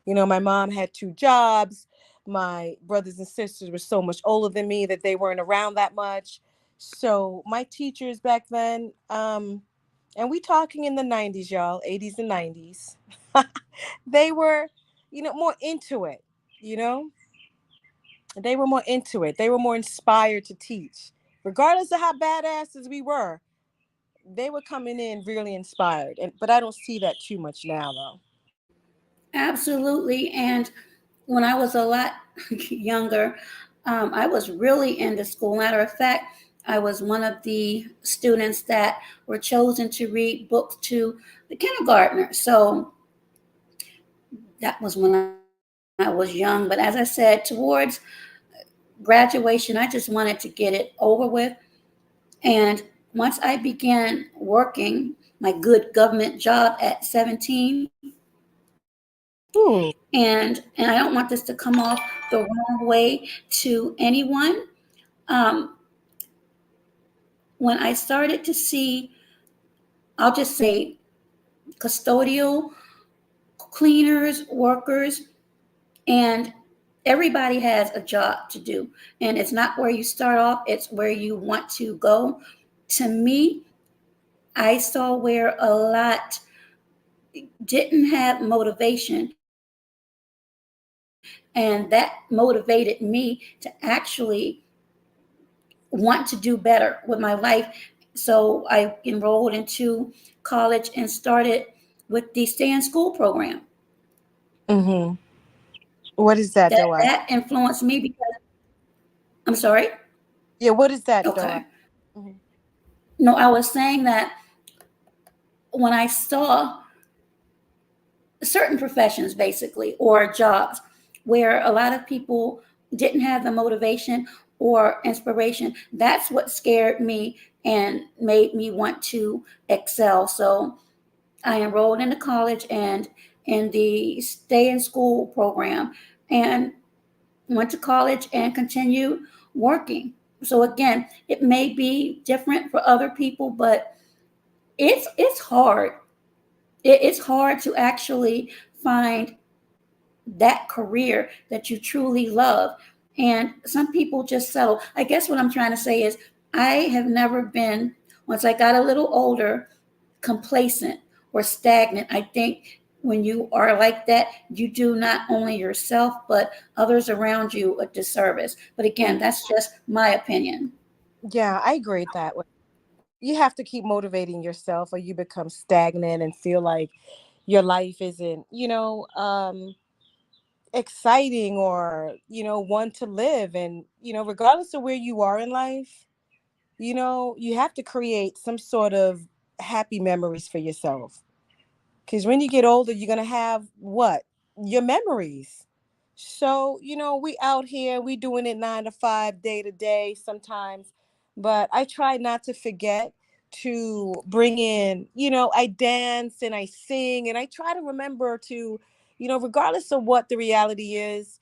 My mom had two jobs. My brothers and sisters were so much older than me that they weren't around that much. So my teachers back then, and we talking in the 90s, y'all, 80s and 90s, they were, more into it, you know? They were more into it. They were more inspired to teach. Regardless of how badasses we were, they were coming in really inspired. But I don't see that too much now though. Absolutely. And when I was a lot younger, I was really into school. Matter of fact, I was one of the students that were chosen to read books to the kindergartner. So that was when I was young. But as I said, towards graduation, I just wanted to get it over with. And once I began working my good government job at 17, Ooh. and I don't want this to come off the wrong way to anyone. Um, when I started to see, I'll just say custodial, cleaners, workers, and everybody has a job to do. And it's not where you start off, it's where you want to go. To me, I saw where a lot didn't have motivation, and that motivated me to actually want to do better with my life. So I enrolled into college and started with the stay in school program. Mm-hmm. What is that, That though? that influenced me because I'm sorry. Yeah, what is that, though? Okay. Mm-hmm. No, I was saying that when I saw certain professions basically or jobs where a lot of people didn't have the motivation or inspiration, that's what scared me and made me want to excel. So I enrolled into college and in the stay in school program and went to college and continued working. So again, it may be different for other people, but it's hard. It's hard to actually find that career that you truly love. And some people just settle. I guess what I'm trying to say is I have never been, once I got a little older, complacent or stagnant. I think when you are like that, you do not only yourself, but others around you a disservice. But again, that's just my opinion. Yeah, I agree with that. You have to keep motivating yourself, or you become stagnant and feel like your life isn't, exciting or one to live. And regardless of where you are in life, you have to create some sort of happy memories for yourself. Because when you get older, you're going to have what? Your memories. So, we out here, we doing it 9 to 5, day to day sometimes. But I try not to forget to bring in, I dance and I sing and I try to remember to, regardless of what the reality is,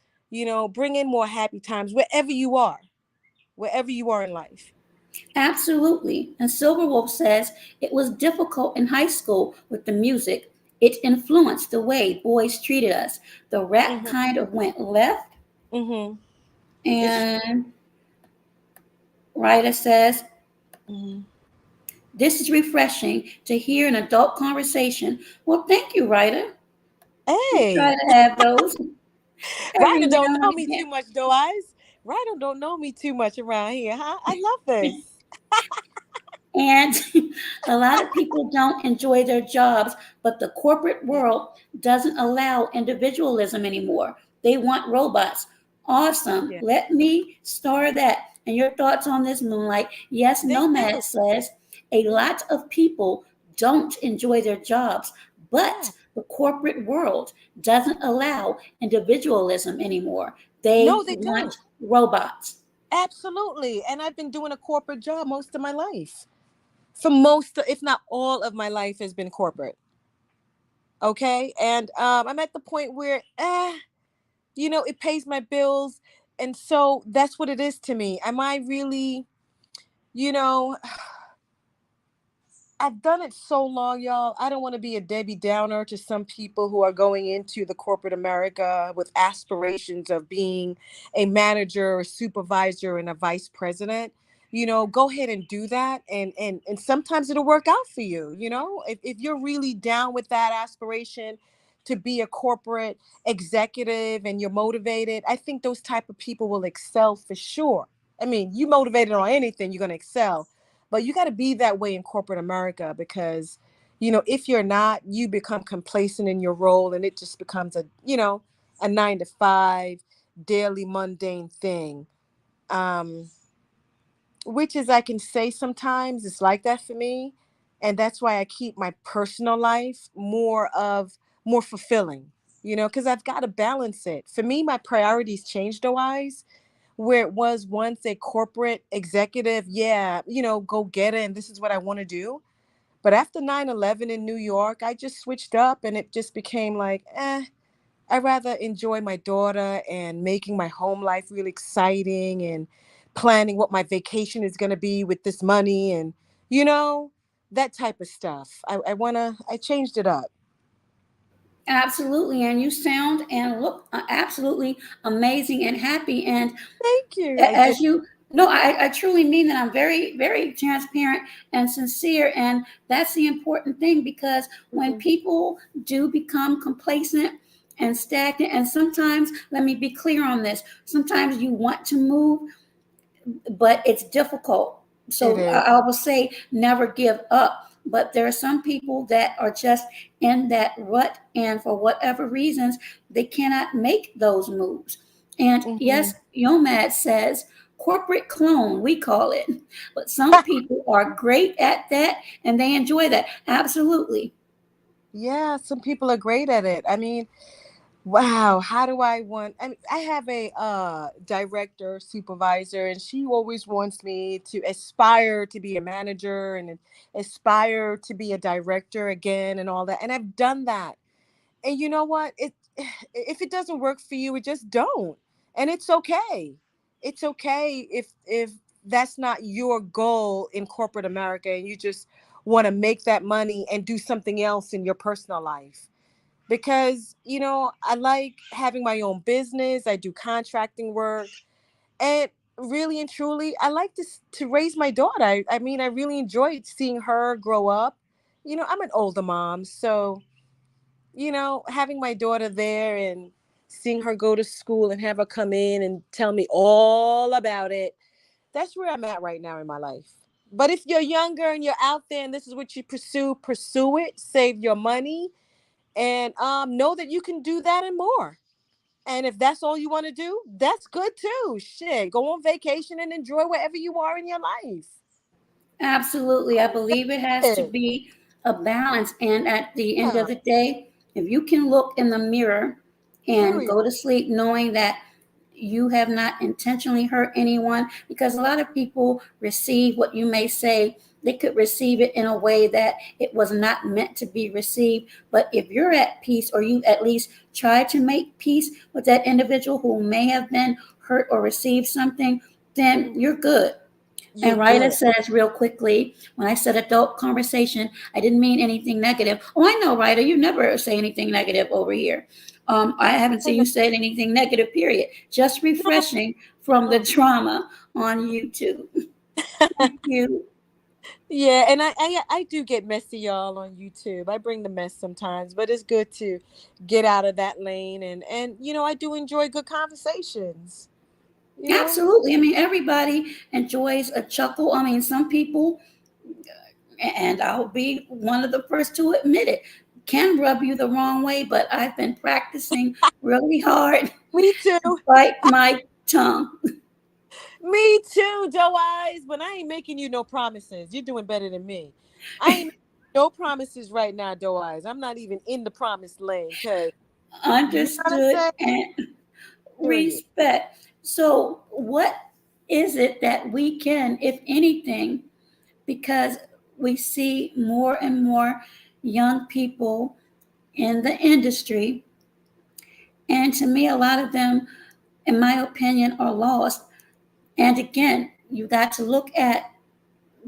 bring in more happy times wherever you are in life. Absolutely. And Silverwolf says it was difficult in high school with the music. It influenced the way boys treated us. The rap Mm-hmm. kind of went left. Mm-hmm. It's And Ryder says, mm-hmm. this is refreshing to hear an adult conversation. Well, thank you, Ryder. We try Hey, to have those every Ryder don't now know and me again. too much, though, eyes. Ryder don't know me too much around here, huh? I love this. And a lot of people don't enjoy their jobs, but the corporate Yeah, world doesn't allow individualism anymore. They want robots. Awesome. yeah, Let me star that. And your thoughts on this, Moonlight? Yes, they Nomad do. says a Mhm. lot of people don't enjoy their jobs. But Yeah. the corporate world doesn't allow individualism anymore. No, They they want don't. robots. Absolutely. And I've been doing a corporate job most of my life. For most, if not all of my life has been corporate. Okay. And I'm at the point where, it pays my bills. And so that's what it is to me. Am I really, you know, I've done it so long, y'all. I don't want to be a Debbie Downer to some people who are going into the corporate America with aspirations of being a manager, a supervisor, and a vice president. Go ahead and do that. And sometimes it'll work out for you. If you're really down with that aspiration to be a corporate executive and you're motivated, I think those type of people will excel for sure. I mean, you motivated on anything, you're going to excel, but you got to be that way in corporate America because, if you're not, you become complacent in your role and it just becomes a 9 to 5 daily mundane thing. Um, which is, I can say sometimes it's like that for me. And that's why I keep my personal life more fulfilling, because I've got to balance it. For me, my priorities changed a wise where it was once a corporate executive, yeah, go get it. And this is what I want to do. But after 9/11 in New York, I just switched up and it just became like, I'd rather enjoy my daughter and making my home life really exciting and planning what my vacation is going to be with this money and, that type of stuff. I changed it up. Absolutely. And you sound and look absolutely amazing and happy. And Thank you. I do. as you no, I truly mean that. I'm very, very transparent and sincere. And that's the important thing because when Mhm. people do become complacent and stagnant, and sometimes, let me be clear on this, sometimes you want to move, but it's difficult. It So is. I will say never give up. But there are some people that are just in that rut, and for whatever reasons, they cannot make those moves. And Hmm. yes, Yomad says corporate clone, we call it. But some people are great at that and they enjoy that. Absolutely. Yeah, some people are great at it. I mean, wow, how do I have a director, supervisor, and she always wants me to aspire to be a manager and aspire to be a director again and all that. And I've done that. And you know what? If it doesn't work for you, it just don't. And it's okay. It's okay if that's not your goal in corporate America and you just want to make that money and do something else in your personal life. Because, I like having my own business. I do contracting work. And really and truly, I like to raise my daughter. I mean, I really enjoyed seeing her grow up. I'm an older mom, so having my daughter there and seeing her go to school and have her come in and tell me all about it, that's where I'm at right now in my life. But if you're younger and you're out there and this is what you pursue it, save your money, and know that you can do that and more. And if that's all you want to do, that's good too. Shit, go on vacation and enjoy wherever you are in your life. Absolutely. I believe it has to Yeah, be a balance. And at the end of the day, if you can look in the mirror and period. go to sleep knowing that you have not intentionally hurt anyone, because a lot of people receive what you may say, they could receive it in a way that it was not meant to be received. But if you're at peace, or you at least try to make peace with that individual who may have been hurt or received something, then Mhm. you're good. You're And Rita good. says real quickly, when I said adult conversation, I didn't mean anything negative. Oh, I know, Rita, you never say anything negative over here. I haven't I seen know. you say anything negative, period. Just refreshing from the No. trauma on YouTube. Thank you. Yeah, and I do get messy, y'all, on YouTube. I bring the mess sometimes, but it's good to get out of that lane and I do enjoy good conversations. You know, Absolutely. I mean, everybody enjoys a chuckle. I mean, some people, and I'll be one of the first to admit it, can rub you the wrong way, but I've been practicing really hard me too. to bite my tongue. Me too, Joe Eyes. But I ain't making you no promises. You're doing better than me. I ain't. No promises right now, Doe Eyes. I'm not even in the promised land because you know what I'm Understood saying? and Period. respect. So, what is it that we can, if anything, because we see more and more young people in the industry, and to me, a lot of them, in my opinion, are lost. And again, you got to look at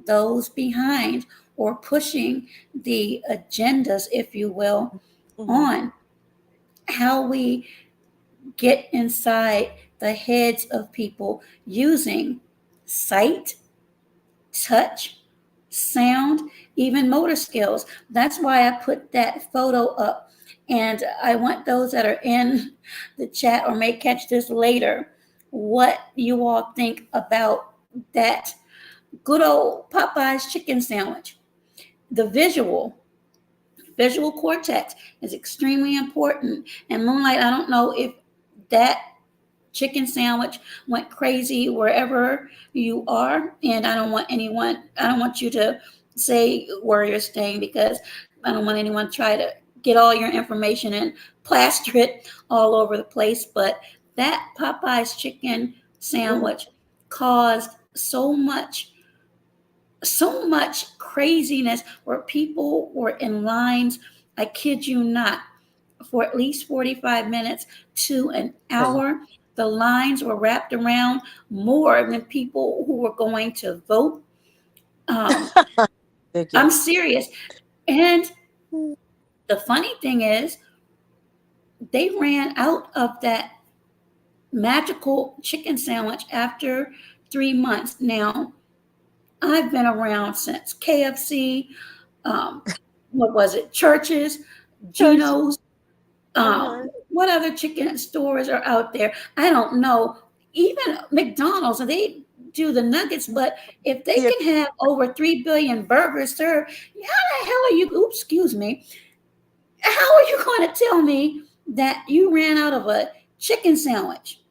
those behind or pushing the agendas, if you will, Mm-hmm. on how we get inside the heads of people using sight, touch, sound, even motor skills. That's why I put that photo up. And I want those that are in the chat or may catch this later, what you all think about that good old Popeye's chicken sandwich. The visual cortex is extremely important. And Moonlight, I don't know if that chicken sandwich went crazy wherever you are. And I don't want you to say where you're staying because I don't want anyone to try to get all your information and plaster it all over the place. But that Popeye's chicken Mm-hmm. sandwich caused so much craziness where people were in lines, I kid you not, for at least 45 minutes to an Crazy. hour. The lines were wrapped around more than people who were going to vote. Um, I'm Ridiculous. serious. And the funny thing is, they ran out of that magical chicken sandwich after 3 months. Now, I've been around since KFC, um, what was it, Churches, Church. Geno's, Uh-huh. what other chicken stores are out there? I don't know. Even McDonald's, and they do the nuggets, but if they Yeah, can have over 3 billion burgers served, how the hell are you, oops, excuse me, how are you going to tell me that you ran out of a chicken sandwich?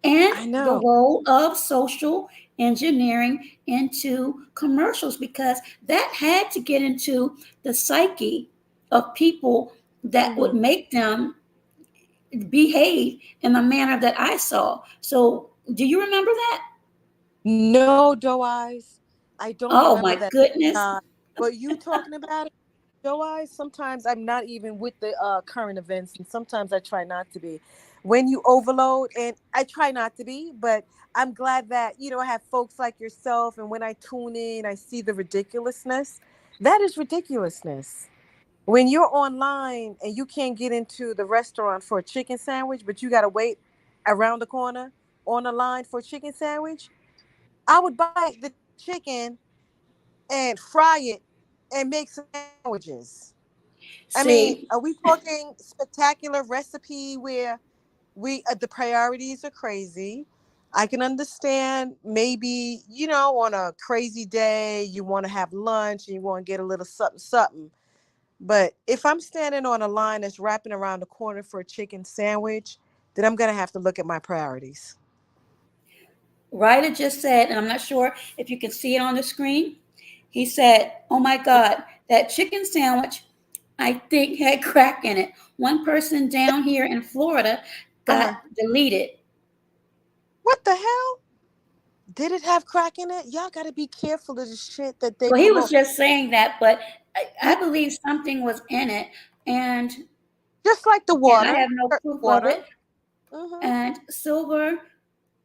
And I the know. role of social engineering into commercials, because that had to get into the psyche of people that Mm-hmm. would make them behave in the manner that I saw. So, do you remember that? No, Doe Eyes. I don't Oh remember my that. goodness. But you talking about it, Doe Eyes, sometimes I'm not even with the current events, and sometimes I try not to be. When you overload, and I try not to be, but I'm glad that, I have folks like yourself, and when I tune in, I see the ridiculousness. That is ridiculousness. When you're online and you can't get into the restaurant for a chicken sandwich, but you got to wait around the corner on a line for a chicken sandwich, I would buy the chicken and fry it and make sandwiches. I mean, See, are we talking spectacular recipe where the priorities are crazy? I can understand maybe, on a crazy day, you want to have lunch and you want to get a little something, something. But if I'm standing on a line that's wrapping around the corner for a chicken sandwich, then I'm going to have to look at my priorities. Ryder just said, and I'm not sure if you can see it on the screen. He said, "Oh my God, that chicken sandwich, I think had crack in it. One person down here in Florida got Uh-huh. deleted." What the hell? Did it have crack in it? Y'all got to be careful of the shit that they Well, he was promote. just saying that, but I Yeah, believe something was in it. And just like the again, I water. have no proof of Water. it. Mm-hmm. And Silver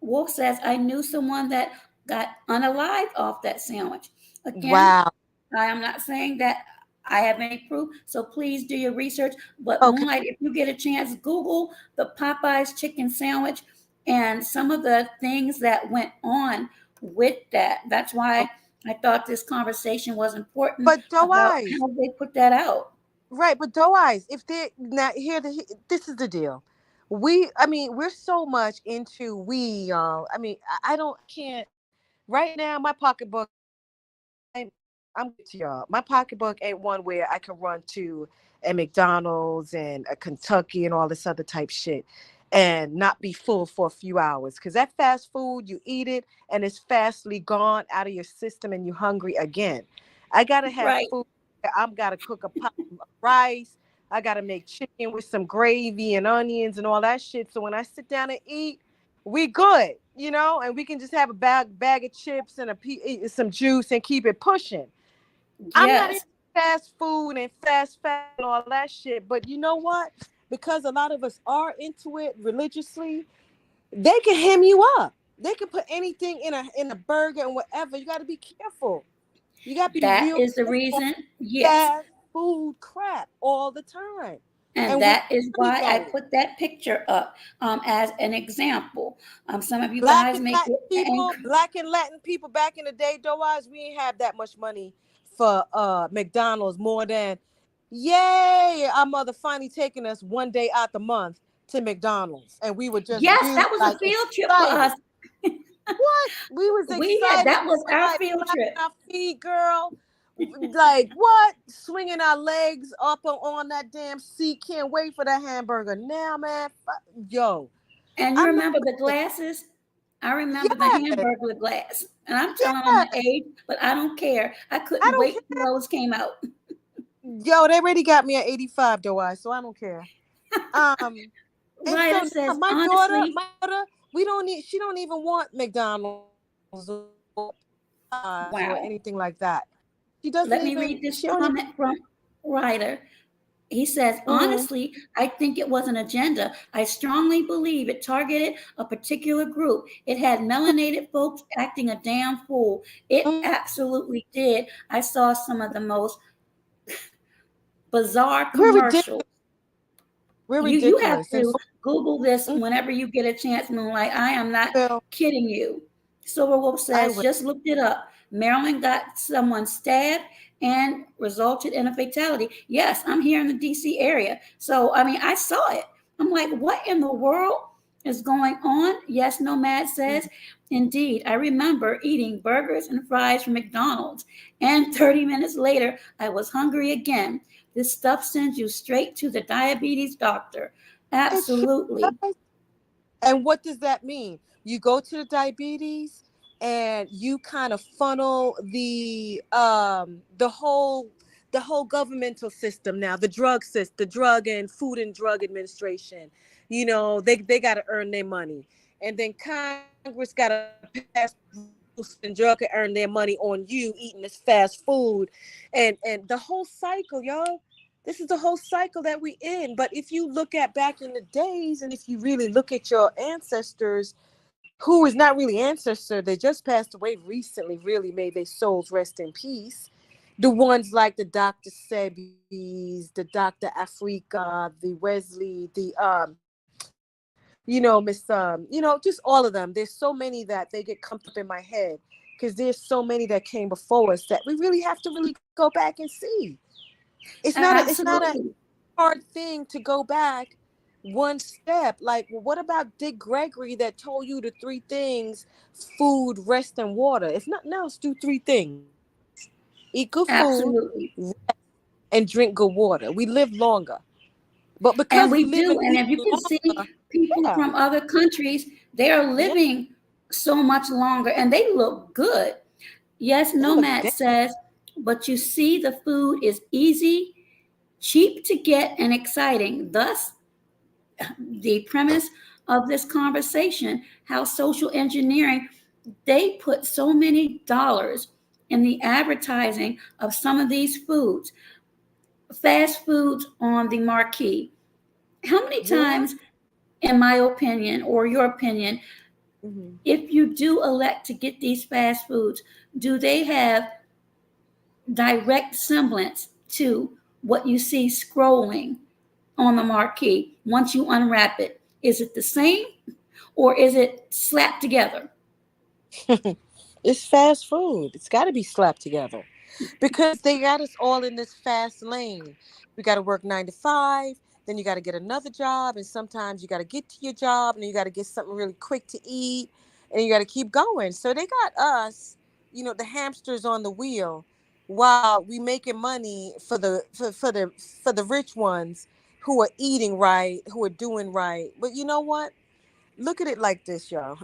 Wolf says, I knew someone that got unalived off that sandwich. Again, Wow. I am not saying that I have any proof, so please do your research. But Okay. Moonlight, if you get a chance, Google the Popeyes chicken sandwich and some of the things that went on with that. That's why I thought this conversation was important But doe about eyes, how they put that out. right? But doe eyes, if they now here, this is the deal. I mean, we're so much into y'all. I mean, I don't, can't right now. My pocketbook, I'm, I'm good to y'all. My pocketbook ain't one where I can run to a McDonald's and a Kentucky and all this other type shit and not be full for a few hours. Because that fast food, you eat it and it's fastly gone out of your system and you're hungry again. I gotta have Right. food. I'm gotta cook a pot of rice. I gotta make chicken with some gravy and onions and all that shit. So when I sit down and eat, we good, and we can just have a bag of chips and some juice and keep it pushing. I'm not into Yes, fast food and fast and all that shit, but you know what? Because a lot of us are into it religiously, they can hem you up. They can put anything in a burger and whatever. You got to be careful. You got to be that real is the careful on reason. Yes. fast food crap all the time. And And where that is money why I going? put that picture up as an example. Some of you Black guys and may Latin get people, angry. black and Latin people back in the day, though, we ain't have that much money for McDonald's more than, yay, our mother finally taking us one day out the month to McDonald's, and we were just Yes, really that was a like field trip for us. excited. What? We was excited. That was We were our like field clapping trip. our feet, girl. Like what? Swinging our legs up on that damn seat. Can't wait for that hamburger. Now, man, yo, And you I'm not. remember the glasses? I remember the Yeah, hamburger glass. And I'm telling them yeah. my age, but I don't care. I I couldn't don't wait care. till those came out. Yo, they already got me at 85, though, so I don't care. Um, and Ryder so now says, my honestly, daughter, we don't need. She don't even want McDonald's or or wow. anything like that. She doesn't Let me even. read this She don't even. comment from Ryder. He says, Mm-hmm. honestly, I think it was an agenda. I strongly believe it targeted a particular group. It had melanated folks acting a damn fool. It absolutely did. I saw some of the most bizarre We're ridiculous. commercials. We're You have ridiculous. And to Google this mm, whenever you get a chance, Moonlight. I am not well, kidding you. Silver Wolf I says, will. just looked it up. Maryland got someone stabbed and resulted in a fatality. Yes, I'm here in the DC area. So, I mean, I saw it. I'm like, what in the world is going on? Yes, Nomad says, indeed, I remember eating burgers and fries from McDonald's. And 30 minutes later, I was hungry again. This stuff sends you straight to the diabetes doctor. It sure Absolutely. does. And what does that mean? You go to the diabetes and you kind of funnel the whole governmental system now, the drug and food and drug administration. They got to earn their money. And then Congress got to pass rules and drug can earn their money on you eating this fast food. And the whole cycle, y'all. This is the whole cycle that we in. But if you look at back in the days, and if you really look at your ancestors, who is not really ancestor, they just passed away recently, really may their souls rest in peace. The ones like the Dr. Sebis, the Dr. Afrika, the Wesley, the Miss just all of them. There's so many that they get clumped up in my head because there's so many that came before us that we really have to really go back and see. It's not a Absolutely. hard thing to go back one step. Like, well, what about Dick Gregory that told you the three things: food, rest, and water? If nothing else, do three things: eat good food, Absolutely. and drink good water. We live longer, but because And we we live do. and And eat if you can longer, see people yeah, from other countries, they are yeah, living so much longer and they look good. Yes, they look Nomad dead. says, but you see, the food is easy, cheap to get, and exciting. Thus, the premise of this conversation, how social engineering, they put so many dollars in the advertising of some of these foods, fast foods on the marquee. How many Yeah. times, in my opinion or your opinion, Hmm. if you do elect to get these fast foods, do they have direct semblance to what you see scrolling on the marquee once you unwrap it? Is it the same or is it slapped together? It's fast food. It's got to be slapped together because they got us all in this fast lane. We got to work 9 to 5, then you got to get another job, and sometimes you got to get to your job, and you got to get something really quick to eat, and you got to keep going. So they got us, the hamsters on the wheel, while we making money for the rich ones who are eating right, who are doing right. But you know what? Look at it like this, y'all.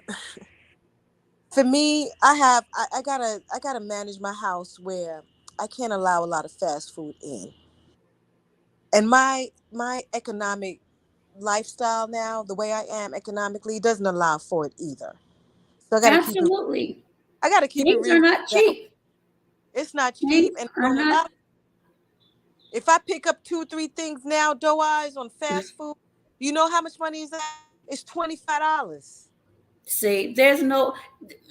For me, I gotta manage my house where I can't allow a lot of fast food in. And my economic lifestyle now, the way I am economically, doesn't allow for it either. So Absolutely. I gotta keep it Things real are with not you now. cheap. It's not cheap Things and are don't not. allow. If I pick up 2, 3 things now, dough eyes on fast food, you know how much money is that? It's $25. See, there's no.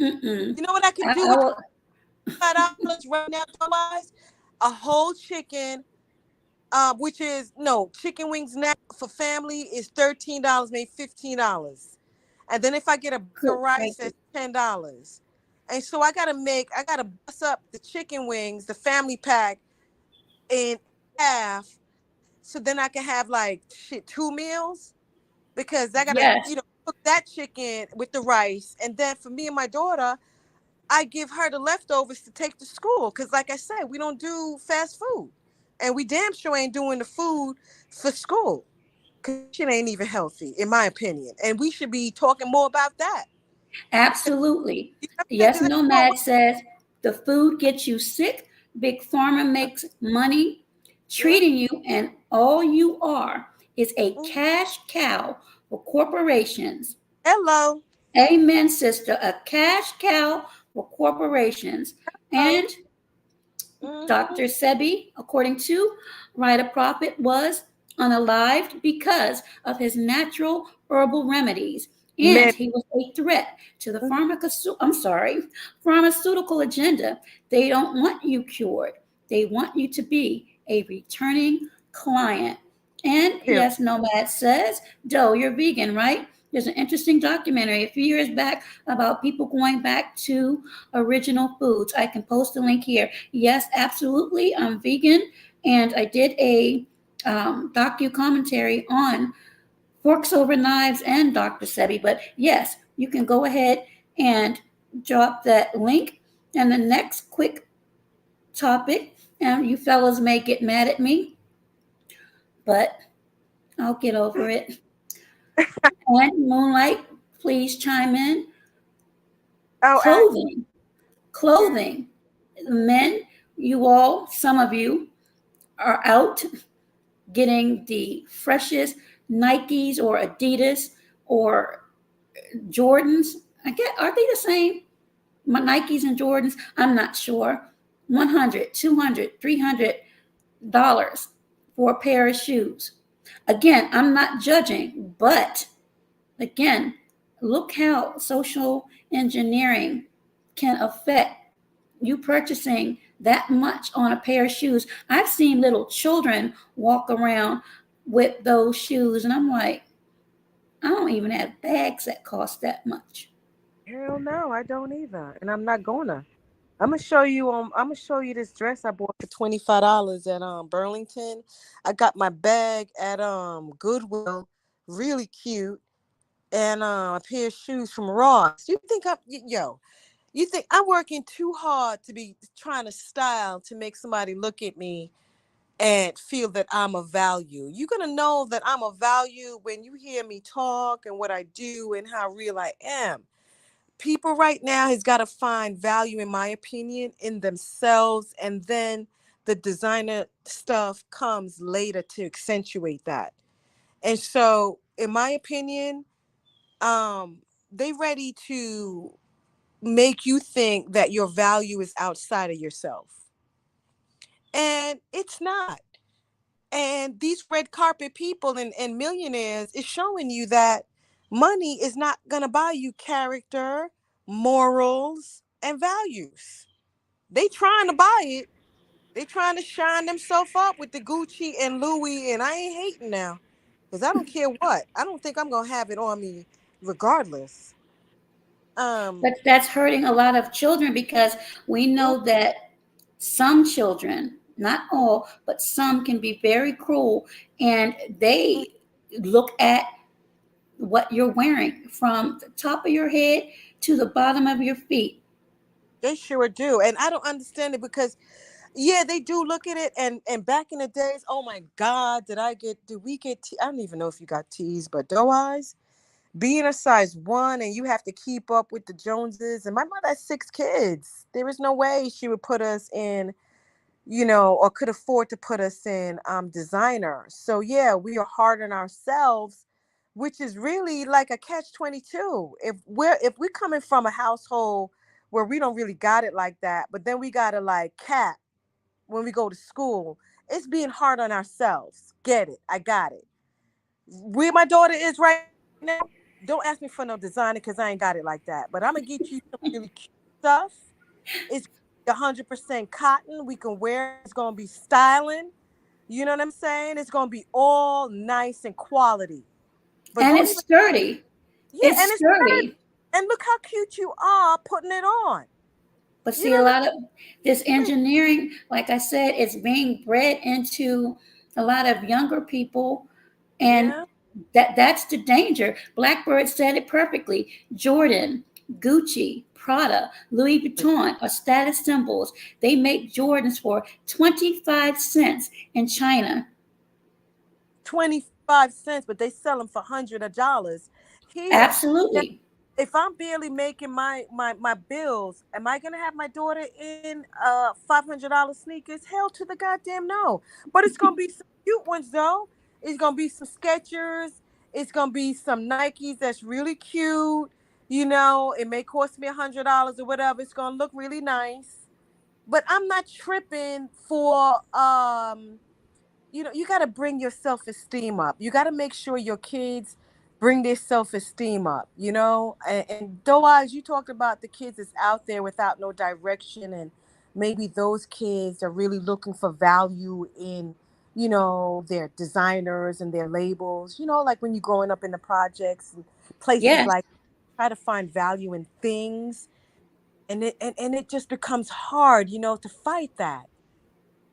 Mm-mm. You know what I can do I with will, $25 right now, dough eyes? A whole chicken, which is no chicken wings now for family is $13, maybe $15. And then if I get a bag of good rice, gracious. that's $10. And so I gotta bust up the chicken wings, the family pack in half, so then I can have like 2 meals because I gotta, Yes, cook that chicken with the rice. And then for me and my daughter, I give her the leftovers to take to school. Cause like I said, we don't do fast food. And we damn sure ain't doing the food for school. Cause it ain't even healthy, in my opinion. And we should be talking more about that. absolutely. You know what I'm saying? Yes, 'Cause that's more Nomad says the food gets you sick. Big Pharma makes money yeah. treating you, and all you are is a Mhm. cash cow for corporations. Hello. Amen, sister. A cash cow for corporations. Hello. And Mhm. Dr. Sebi, according to Write a Prophet, was unalived because of his natural herbal remedies, and Man. he was a threat to the Mhm. pharmaceutical agenda. They don't want you cured. They want you to be a returning client. And Period. yes, Nomad says, Doe, you're vegan, right? There's an interesting documentary a few years back about people going back to original foods. I can post a link here. Yes, absolutely. I'm vegan, and I did a docu commentary on forks over knives and Dr. Sebi. But yes, you can go ahead and drop that link. And the next quick topic, and you fellas may get mad at me, but I'll get over it. And Moonlight, please chime in. Oh, Clothing, clothing. Men, you all, some of you are out getting the freshest Nikes or Adidas or Jordans. I get, are they the same? My Nikes and Jordans, I'm not sure. 100, 200, $300 for a pair of shoes. Again, I'm not judging, but again, look how social engineering can affect you purchasing that much on a pair of shoes. I've seen little children walk around with those shoes, and I'm like, I don't even have bags that cost that much. hell no, I don't either. And I'm not gonna. I'm gonna show you this dress I bought for $25 at Burlington. I got my bag at Goodwill, really cute, and a pair of shoes from Ross. You think I'm working too hard to be trying to style to make somebody look at me and feel that I'm of value. You're gonna know that I'm of value when you hear me talk and what I do and how real I am. People right now has got to find value, in my opinion, in themselves, and then the designer stuff comes later to accentuate that. And so in my opinion, they ready to make you think that your value is outside of yourself, and it's not. And these red carpet people and millionaires is showing you that money is not going to buy you character, morals, and values. They trying to buy it. They trying to shine themselves up with the Gucci and Louis, and I ain't hating now, because I don't care what. I don't think I'm gonna have it on me regardless. Um, But that's hurting a lot of children because we mm, know that some children, not all, but some can be very cruel, and mm, they look at what you're wearing from the top of your head to the bottom of your feet. they sure do, and I don't understand it because yeah, they do look at it. And back in the days, oh my God, did we get? I don't even know if you got teased, but doe eyes being a size 1 and you have to keep up with the Joneses. And my mother has 6 kids. There is no way she would put us in or could afford to put us in designer. So yeah, we are hard on ourselves, which is really like a catch-22. If we're coming from a household where we don't really got it like that, but then we gotta like cap when we go to school, it's being hard on ourselves. Get it? I got it. Where my daughter is right now, don't ask me for no designer because I ain't got it like that. But I'm gonna get you some really cute stuff. It's 100% cotton. We can wear. It's gonna be styling. You know what I'm saying? It's gonna be all nice and quality. But And don't it's even. sturdy. Yeah, It's and it's sturdy. and look how cute you are putting it on. But You see, know a what lot of this I'm saying? engineering, like I said, it's being bred into a lot of younger people, and Yeah. that's the danger. Blackbird said it perfectly. Jordan, Gucci, Prada, Louis Vuitton are status symbols. They make Jordans for 25 cents in China. 25 cents, but they sell them for $100 here. Absolutely. If I'm barely making my bills, am I gonna have my daughter in $500 sneakers? Hell to the goddamn no. But it's gonna be some cute ones though. It's gonna be some Skechers. It's gonna be some Nikes that's really cute. It may cost me $100 or whatever. It's gonna look really nice. But I'm not tripping for you got to bring your self-esteem up. You got to make sure your kids bring their self-esteem up, and though as you talked about the kids that's out there without no direction, and maybe those kids are really looking for value in their designers and their labels, like when you're growing up in the projects and places Yes. like try to find value in things, and it just becomes hard to fight that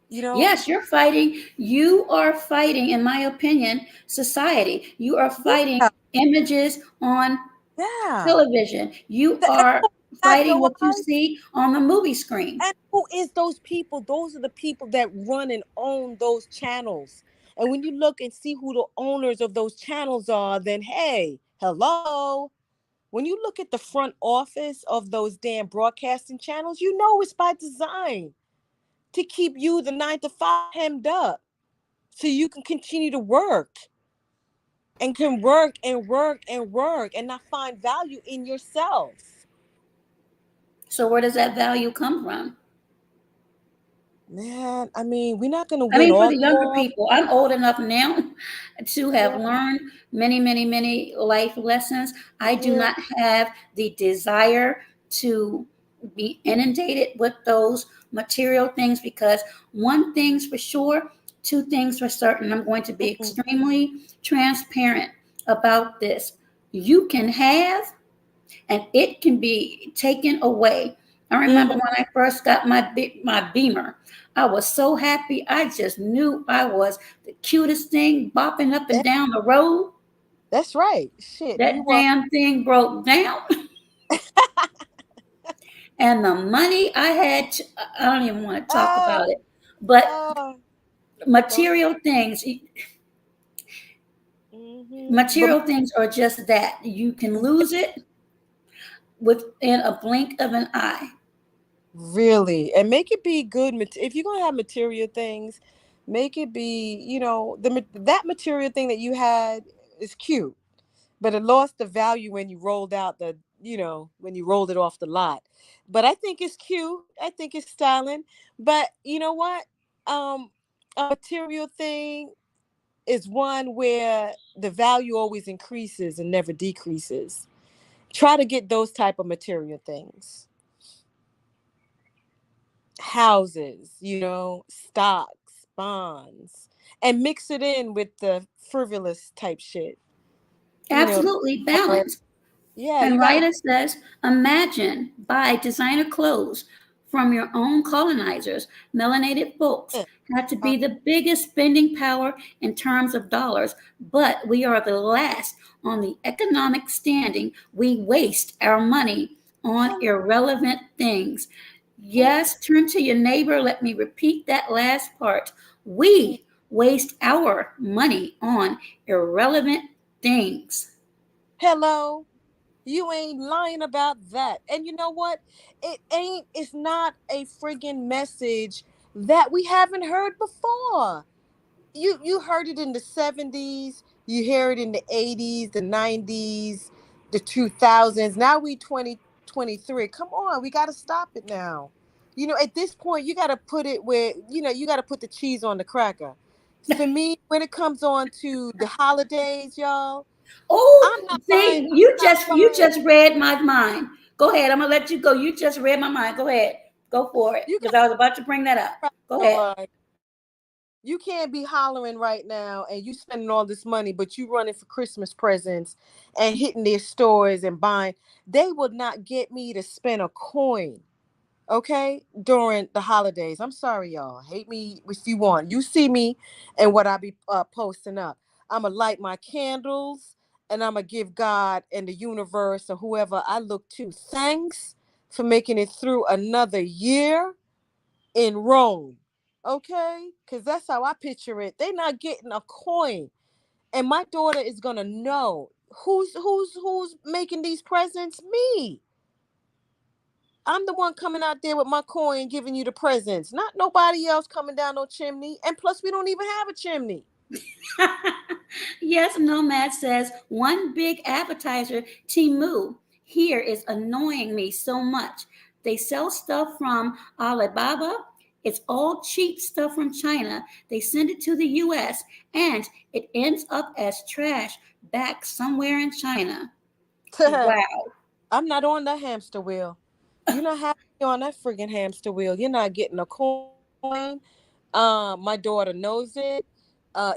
you know Yes, you are fighting, in my opinion, society. You are fighting yeah. images on Yeah. television. You And are that fighting though, what you see on the movie screen. and who is those people? Those are the people that run and own those channels. And when you look and see who the owners of those channels are, then hey, hello. When you look at the front office of those damn broadcasting channels, you know it's by design to keep you the 9 to 5 hemmed up so you can continue to work and can work and work and work and not find value in yourself. So where does that value come from? Man, I mean, we're not gonna I win mean, for all the the younger war. people, I'm old enough now to have Yeah, learned many, many, many life lessons. I do yeah. not have the desire to be inundated with those material things because one thing's for sure, two things for certain. I'm going to be Mm, extremely transparent about this. You can have and it can be taken away. I remember mhm. when I first got my Beamer, I was so happy. I just knew I was the cutest thing bopping up and That- down the road. That's right. Shit, we That were. damn thing broke down, and the money I had, I don't even want to talk Oh, about it. But oh, but, material things, but material things are just that. You can lose it within a blink of an eye. really, and make it be good. If you're gonna have material things, make it be. That material thing that you had is cute, but it lost the value when you rolled out when you rolled it off the lot. But I think it's cute. I think it's styling. But you know what? A material thing is one where the value always increases and never decreases. Try to get those type of material things. Houses, stocks, bonds, and mix it in with the frivolous type shit. You know, Absolutely uh, balanced. yeah, you And got to. Ryder says, imagine buy designer clothes from your own colonizers. Melanated folks had to be the biggest spending power in terms of dollars, but we are the last on the economic standing. We waste our money on Hello, irrelevant things. hello, Yes, turn to your neighbor. Let me repeat that last part. We waste our money on irrelevant things. hello. You ain't lying about that. And you know what? It's not a friggin' message that we haven't heard before. You heard it in the 70s, you hear it in the 80s, the 90s, the 2000s. Now we 2023. Come on, we got to stop it now. At this point you got to put it where, you got to put the cheese on the cracker. For me, when it comes on to the holidays, y'all, Oh, I'm not buying see, I'm not you buying just read my mind. Go ahead. I'm gonna let you go. You just read my mind. Go ahead. Go for it. you Because got I was about to bring that up. Go ahead. you can't be hollering right now and you spending all this money, but you running for Christmas presents and hitting their stores and buying. They would not get me to spend a coin, okay, during the holidays. I'm sorry, y'all. Hate me if you want. You see me and what I be posting up. I'm going to light my candles and I'm going to give God and the universe or whoever I look to thanks for making it through another year in Rome. Okay? Because that's how I picture it. They're not getting a coin. And my daughter is gonna know who's making these presents. Me. I'm the one coming out there with my coin giving you the presents. Not nobody else coming down no chimney. And plus we don't even have a chimney. Yes, Nomad says one big advertiser, Timu, here is annoying me so much. They sell stuff from Alibaba. It's all cheap stuff from China. They send it to the US and it ends up as trash back somewhere in China. Wow. I'm not on that hamster wheel. You're not happy on that friggin' hamster wheel. You're not getting a coin. My daughter knows it.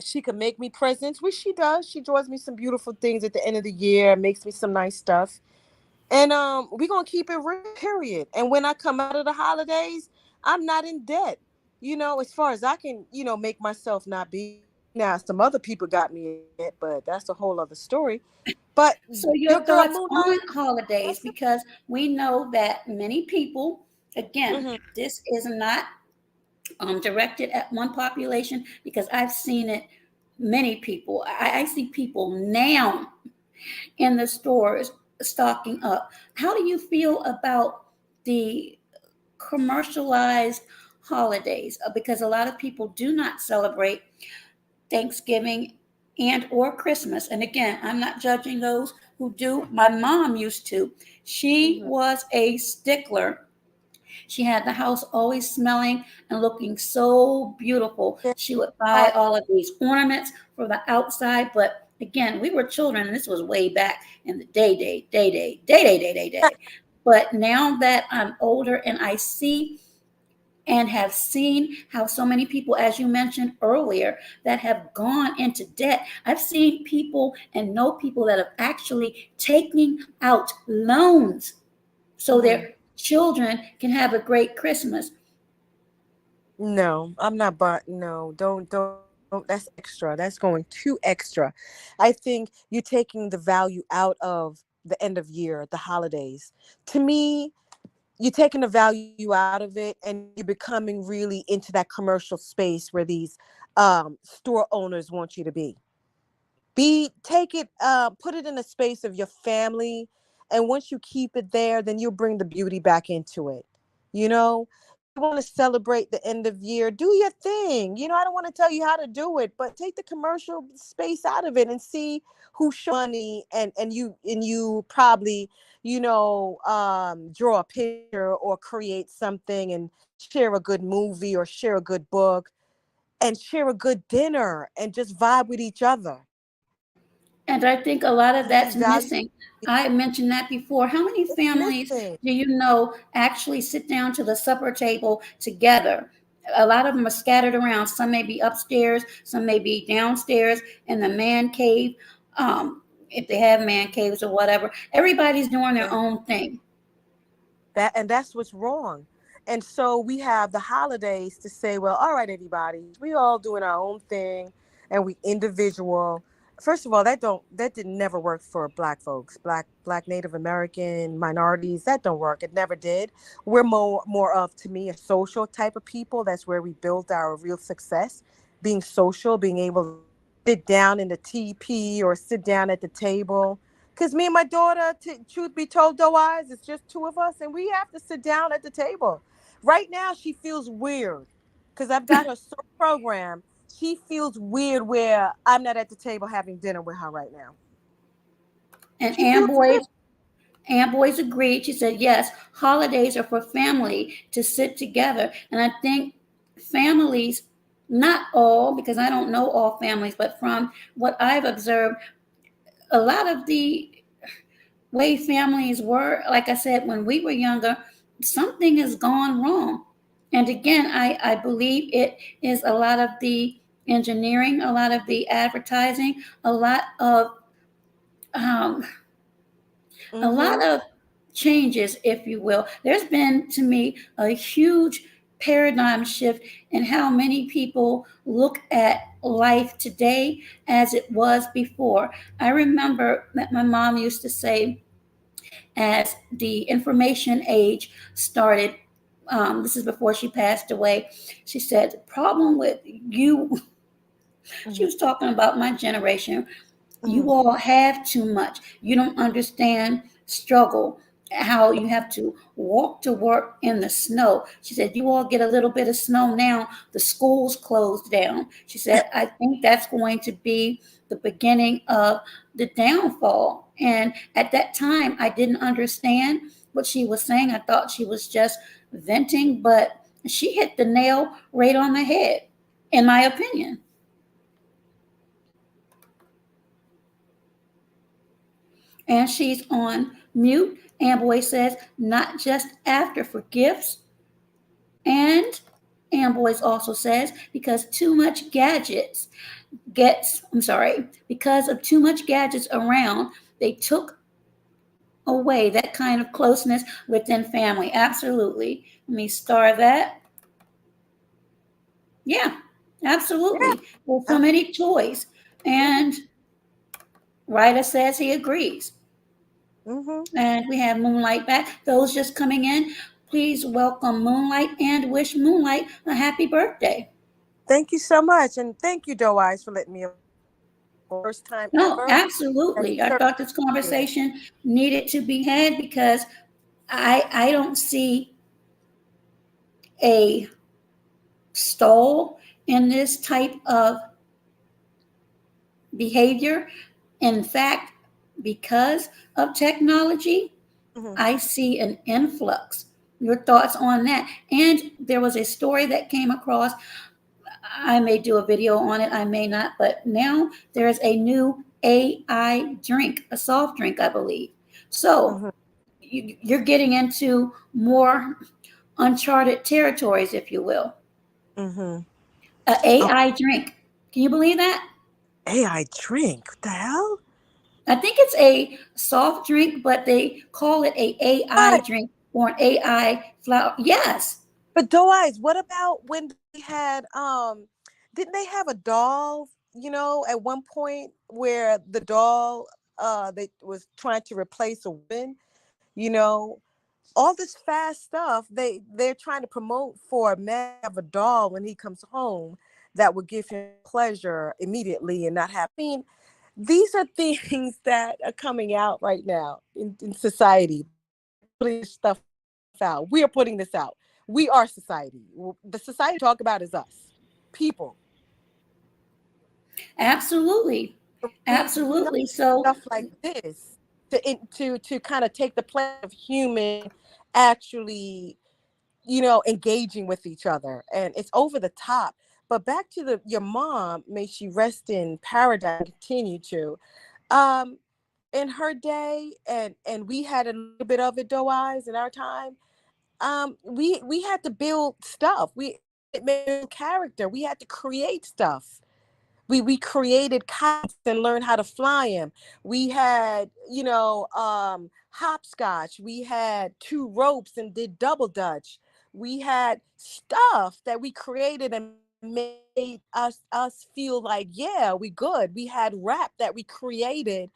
She can make me presents, which she does. She draws me some beautiful things at the end of the year, makes me some nice stuff. And we're gonna keep it real, period. And when I come out of the holidays, I'm not in debt. As far as I can, make myself not be. Now, some other people got me in debt, but that's a whole other story. But So, your your girl thoughts Moonlight, on holidays? Because we know that many people, again, mm-hmm. this is not directed at one population because I've seen it many people. I see people now in the stores stocking up. How do you feel about the commercialized holidays? Because a lot of people do not celebrate Thanksgiving and or Christmas. And again, I'm not judging those who do. My mom used to. She Mm-hmm. was a stickler. She had the house always smelling and looking so beautiful. Yeah. She would buy all of these ornaments for the outside, but again, we were children, and this was way back in the day. But now that I'm older and I see and have seen how so many people, as you mentioned earlier, that have gone into debt. I've seen people and know people that have actually taken out loans so Mm-hmm. their children can have a great Christmas. No, I'm not. But no, don't. That's extra. That's going too extra. I think you're taking the value out of the end of year, the holidays. To me, you're taking the value out of it and you're becoming really into that commercial space where these store owners want you to be. Take it, put it in a space of your family, and once you keep it there, then you'll bring the beauty back into it. You want to celebrate the end of year, do your thing. I don't want to tell you how to do it, but take the commercial space out of it and see who show money, and you probably draw a picture or create something and share a good movie or share a good book and share a good dinner and just vibe with each other. And I think a lot of See, that's value missing. I mentioned that before. How many is families missing. do you know actually sit down to the supper table together? A lot of them are scattered around. Some may be upstairs, some may be downstairs in the man cave, if they have man caves or whatever. Everybody's doing their Yeah. own thing. That's what's wrong. And so we have the holidays to say, well, all right, everybody, we all doing our own thing and we individual. First of all, that didn't never work for black folks, black Native American minorities. That don't work. It never did. We're more of, to me, a social type of people. That's where we built our real success, being social, being able to sit down in the TP or sit down at the table. Because me and my daughter, truth be told, though, eyes, it's just two of us, and we have to sit down at the table. Right now, she feels weird. because I've got her so programmed. She feels weird where I'm not at the table having dinner with her right now. And She feels weird. Ann Boyce agreed. She said, yes, holidays are for family to sit together. And I think families, not all, because I don't know all families, but from what I've observed, a lot of the way families were, like I said, when we were younger, something has gone wrong. And again, I believe it is a lot of the engineering, a lot of the advertising, a lot of um, a Mm-hmm. lot of changes, if you will. There's been, to me, a huge paradigm shift in how many people look at life today as it was before. I remember that my mom used to say, as the information age started, this is before she passed away, she said, the problem with you, she Mm-hmm. was talking about my generation. Mm-hmm. You all have too much. You don't understand struggle, how you have to walk to work in the snow. She said, you all get a little bit of snow now, the schools closed down. She said, I think that's going to be the beginning of the downfall. And at that time, I didn't understand what she was saying. I thought she was just venting, but she hit the nail right on the head, in my opinion. And she's on mute. Amboy says, not just after for gifts. And Amboys also says, because too much gadgets because of too much gadgets around, they took away that kind of closeness within family. Absolutely. Let me star that. Yeah, absolutely. There's so Yeah. many toys. Mm-hmm. And Ryder says he agrees. Mm-hmm. And we have Moonlight back. Those just coming in, please welcome Moonlight and wish Moonlight a happy birthday. Thank you so much. And thank you, Doe Eyes, for letting me first time No, ever. That's absolutely. I thought this certainly. conversation needed to be had because I don't see a stall in this type of behavior. In fact, because of technology, Mm-hmm. I see an influx. Your thoughts on that? And there was a story that came across. I may do a video on it, I may not, but now there's a new AI drink, a soft drink, I believe. So Mm-hmm. you're getting into more uncharted territories, if you will. Mm-hmm. A Oh, AI drink. Can you believe that? AI drink. What the hell? I think it's a soft drink, but they call it a AI But drink or an AI flower. Yes, but Doe Eyes, what about when they had didn't they have a doll, at one point where the doll they was trying to replace a woman, you know? All this fast stuff they're trying to promote for a man to have a doll when he comes home that would give him pleasure immediately and not have. I mean, these are things that are coming out right now in society. Putting this stuff out. We are putting this out. We are society. The society we talk about is us, people. absolutely. We're bringing up Absolutely. So stuff like this to kind of take the place of human actually engaging with each other, and it's over the top. But back to your mom, may she rest in paradise, continue to um in her day, and we had a little bit of it, Doe Eyes, in our time. We had to build stuff. We made character. We had to create stuff. We created kites and learned how to fly them. We had, hopscotch. We had two ropes and did double dutch. We had stuff that we created and made us feel like, yeah, we good. We had rap that we created,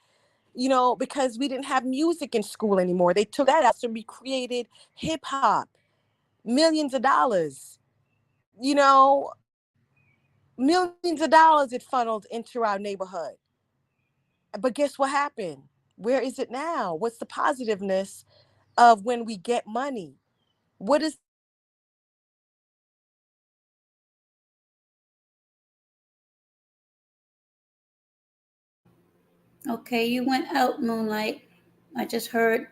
because we didn't have music in school anymore. They took that out, so we created hip hop, millions of dollars, you know, millions of dollars it funneled into our neighborhood. But guess what happened? Where is it now? What's the positiveness of when we get money? What is Okay, you went out, Moonlight. I just heard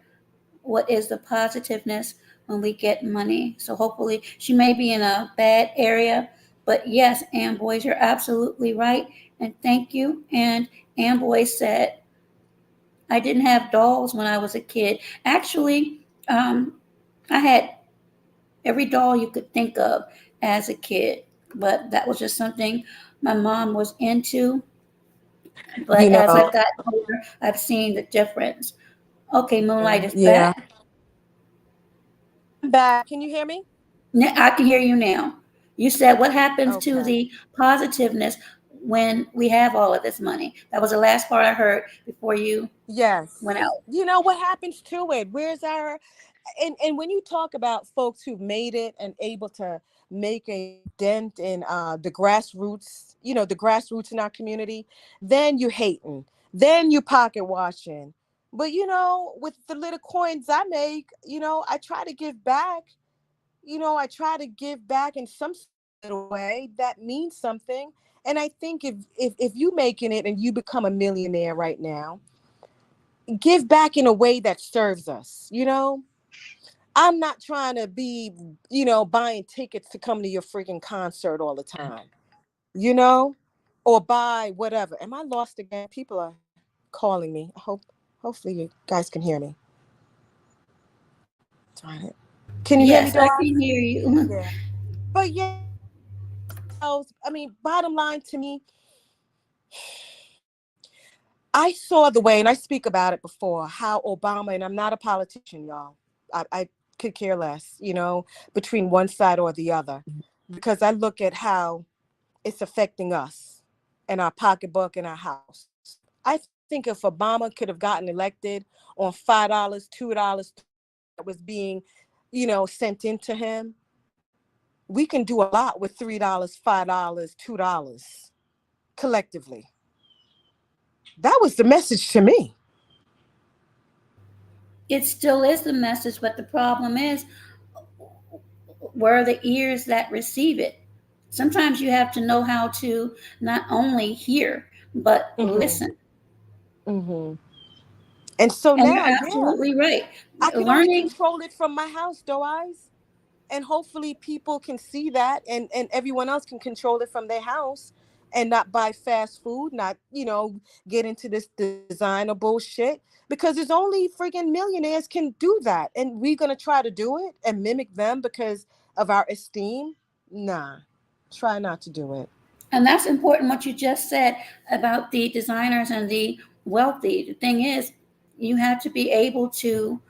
what is the positiveness when we get money. So hopefully, she may be in a bad area, but yes, Amboys, you're absolutely right. And thank you. And Amboy said, I didn't have dolls when I was a kid. Actually, I had every doll you could think of as a kid, but that was just something my mom was into. But You as know, I've gotten older, I've seen the difference. Okay, Moonlight is yeah. back. I'm back. Can you hear me? I can hear you now. You said what happens to Okay. the positiveness when we have all of this money? That was the last part I heard before you went Yes. out. You know what happens to it? Where's our and when you talk about folks who've made it and able to make a dent in the grassroots, the grassroots in our community, then you hating, then you pocket watching. But with the little coins I make, I try to give back. I try to give back in some little way that means something. And I think if you making it and you become a millionaire right now, give back in a way that serves us. I'm not trying to be, buying tickets to come to your freaking concert all the time, you know, or buy whatever. Am I lost again? People are calling me. Hopefully you guys can hear me. Darn it. Can you hear me, Yes, I Doris? can hear you. Yeah. But yeah, I mean, bottom line to me, I saw the way, and I speak about it before, how Obama, and I'm not a politician, y'all. I could care less, between one side or the other, because I look at how it's affecting us and our pocketbook and our house. I think if Obama could have gotten elected on $5, $2 that was being, sent into him, we can do a lot with $3, $5, $2 collectively. That was the message to me. It still is the message, but the problem is, where are the ears that receive it? Sometimes you have to know how to not only hear, but Mm-hmm. listen. Mm-hmm. And so And you're now, yeah, absolutely right. I can only Learning, control it from my house, though, eyes. And hopefully people can see that, and everyone else can control it from their house and not buy fast food, not, get into this designer bullshit, because there's only freaking millionaires can do that. And we're going to try to do it and mimic them because of our esteem. Nah, try not to do it. and that's important what you just said about the designers and the wealthy. The thing is, you have to be able to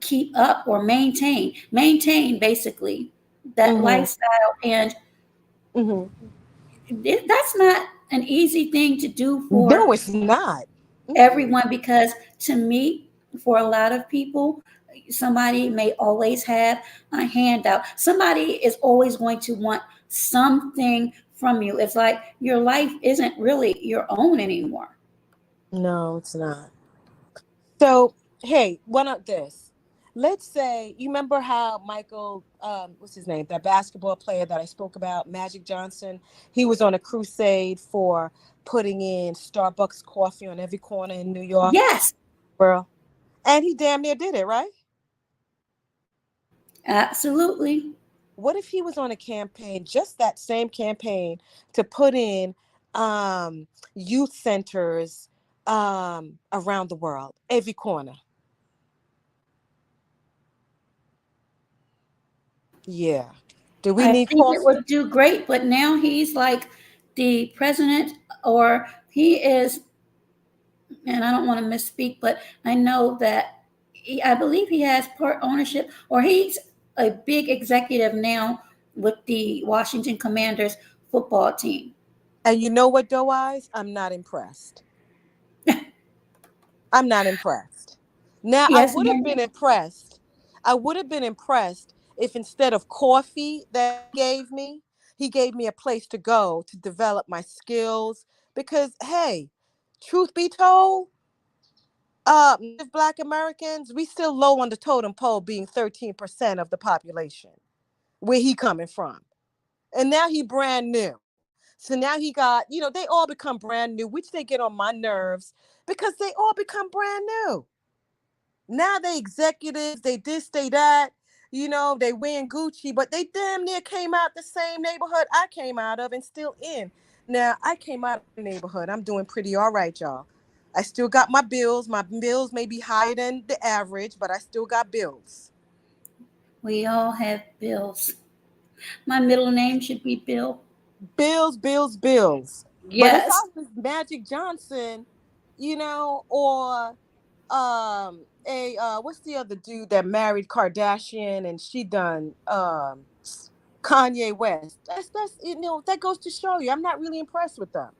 keep up or maintain basically that Mm-hmm. lifestyle. And Mm-hmm. that's not an easy thing to do for No, it's not. Mm-mm. everyone, because to me, for a lot of people, somebody may always have a handout. Somebody is always going to want something from you. It's like your life isn't really your own anymore. No, it's not. So, hey, why not this? Let's say you remember how Michael, what's his name, that basketball player that I spoke about, Magic Johnson. He was on a crusade for putting in Starbucks coffee on every corner in New York, Yes, world, and he damn near did it, right? absolutely. What if he was on a campaign, just that same campaign, to put in um, youth centers around the world, every corner? Yeah. Do we I need think it coffee? would do great, but now he's like the president, or he is, and I don't want to misspeak, but I know that I believe he has part ownership, or he's a big executive now with the Washington Commanders football team. And you know what, Doe Eyes? I'm not impressed. I'm not impressed. Now, I Yes, would have ma'am. been impressed. I would have been impressed if instead of coffee that he gave me a place to go to develop my skills. Because, hey, truth be told, Native Black Americans, we still low on the totem pole, being 13% of the population. Where he coming from? And now he brand new. So now he got, they all become brand new, which they get on my nerves because they all become brand new. Now they executives, they this, they that, they wearing Gucci, but they damn near came out the same neighborhood I came out of and still in. Now I came out of the neighborhood. I'm doing pretty all right, y'all. I still got my bills. My bills may be higher than the average, but I still got bills. We all have bills. My middle name should be Bill. Bills, bills, bills. But if I Yes. was Magic Johnson, or a what's the other dude that married Kardashian and she done Kanye West. That's that goes to show you I'm not really impressed with them.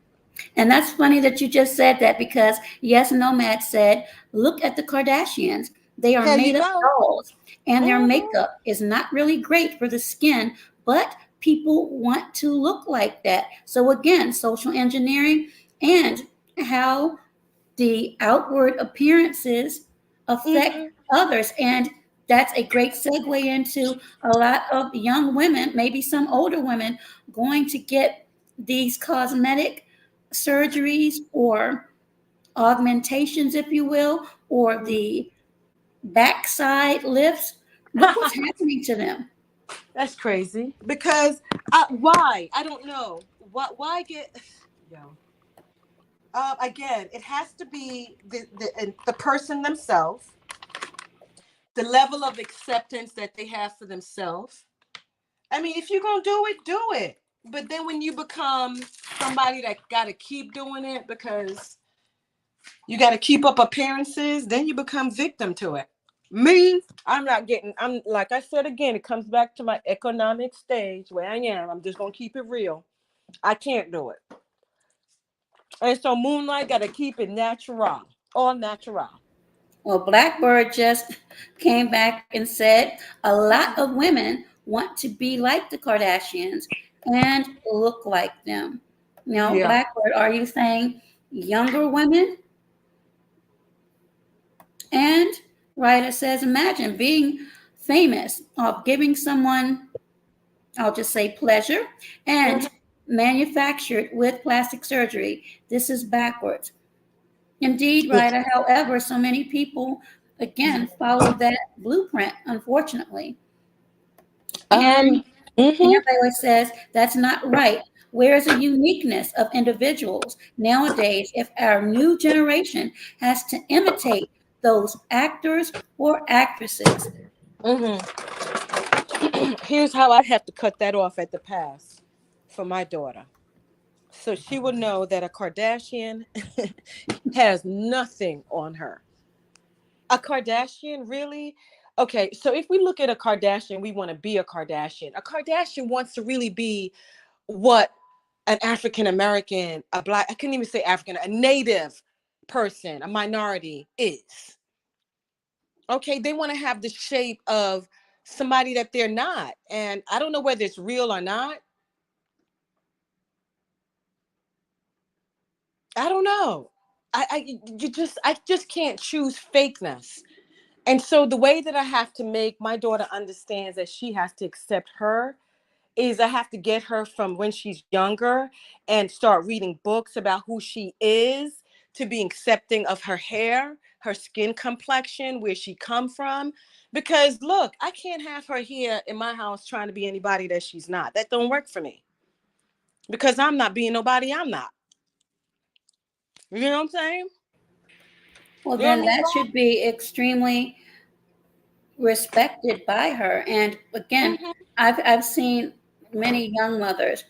And that's funny that you just said that because, yes, Nomad said, look at the Kardashians. They are There you made up go. dolls, and their Mhm. makeup is not really great for the skin, but people want to look like that. So, again, social engineering and how the outward appearances affect Mhm. others. And that's a great segue into a lot of young women, maybe some older women, going to get these cosmetic surgeries or augmentations, if you will, or the backside lifts. Look what's happening to them. That's crazy. Because why? I don't know. Why get yo? Again, it has to be the person themselves, the level of acceptance that they have for themselves. I mean, if you're gonna do it, do it. But then when you become somebody that gotta keep doing it because you gotta keep up appearances, then you become victim to it. Me, I'm like I said again, it comes back to my economic stage where I am. I'm just gonna keep it real. I can't do it. And so Moonlight gotta keep it natural. All natural. Well, Blackbird just came back and said a lot of women want to be like the Kardashians and look like them. Now, Yeah. Blackbird, are you saying younger women? And Ryder says, imagine being famous, of giving someone, I'll just say pleasure, and Mhm. manufactured with plastic surgery. This is backwards. Indeed, Ryder. However, so many people, again, follow that blueprint, unfortunately. And Um. Mhm. Annabella says that's not right. Where's the uniqueness of individuals nowadays if our new generation has to imitate those actors or actresses? Mhm. Here's how I have to cut that off at the pass for my daughter. So she will know that a Kardashian has nothing on her. A Kardashian, really? Okay, so if we look at a Kardashian, we want to be a Kardashian. A Kardashian wants to really be what an African American, a black, I couldn't even say African, a native person, a minority is. Okay, they want to have the shape of somebody that they're not. And I don't know whether it's real or not. I don't know. I just can't choose fakeness. And so the way that I have to make my daughter understands that she has to accept her is I have to get her from when she's younger and start reading books about who she is to being accepting of her hair, her skin complexion, where she come from. Because look, I can't have her here in my house trying to be anybody that she's not. That don't work for me because I'm not being nobody I'm not. You know what I'm saying? Well, You know then what that should be extremely respected by her. And I again, mean? I've seen many young mothers,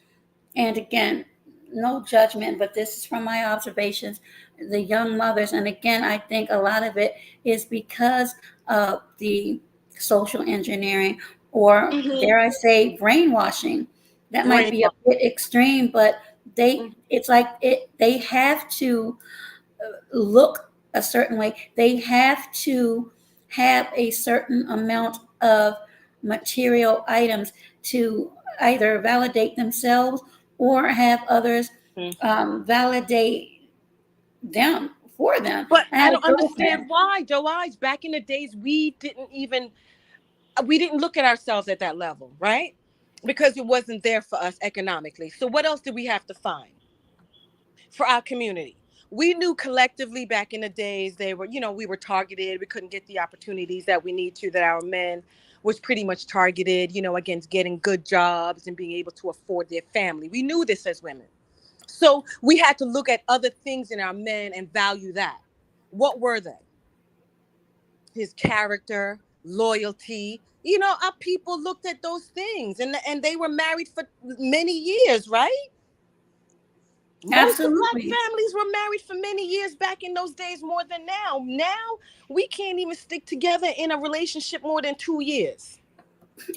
and again, no judgment, but this is from my observations. The young mothers, and again, I think a lot of it is because of the social engineering, or Mm-hmm. dare I say, brainwashing. That might be a Brainwash. bit extreme, but it's like they have to look a certain way. They have to have a certain amount of material items to either validate themselves or have others Mhm. validate them for them. But I I had a don't understand girlfriend. why, Joe Eyes. Back in the days, we didn't look at ourselves at that level, right? because it wasn't there for us economically. So what else did we have to find for our community? We knew collectively back in the days they were, we were targeted. We couldn't get the opportunities that we need to, that our men was pretty much targeted, against getting good jobs and being able to afford their family. We knew this as women. So we had to look at other things in our men and value that. What were they? His character, loyalty. Our people looked at those things, and they were married for many years, right? Most of Black Absolutely. families were married for many years back in those days, more than now. Now we can't even stick together in a relationship more than 2 years,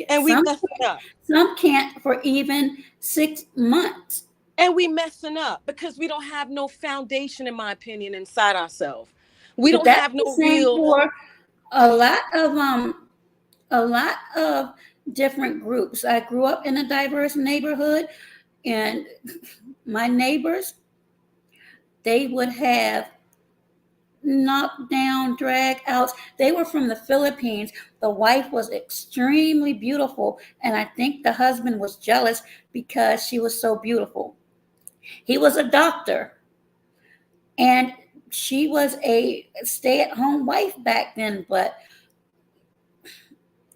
and we Some messing up. some can't for even 6 months. And we messing up because we don't have no foundation, in my opinion, inside ourselves. We But don't that's have the no same real. for a lot of different groups. I grew up in a diverse neighborhood, and my neighbors, they would have knockdown, drag outs. They were from the Philippines. The wife was extremely beautiful, and I think the husband was jealous because she was so beautiful. He was a doctor, and she was a stay at home wife back then, but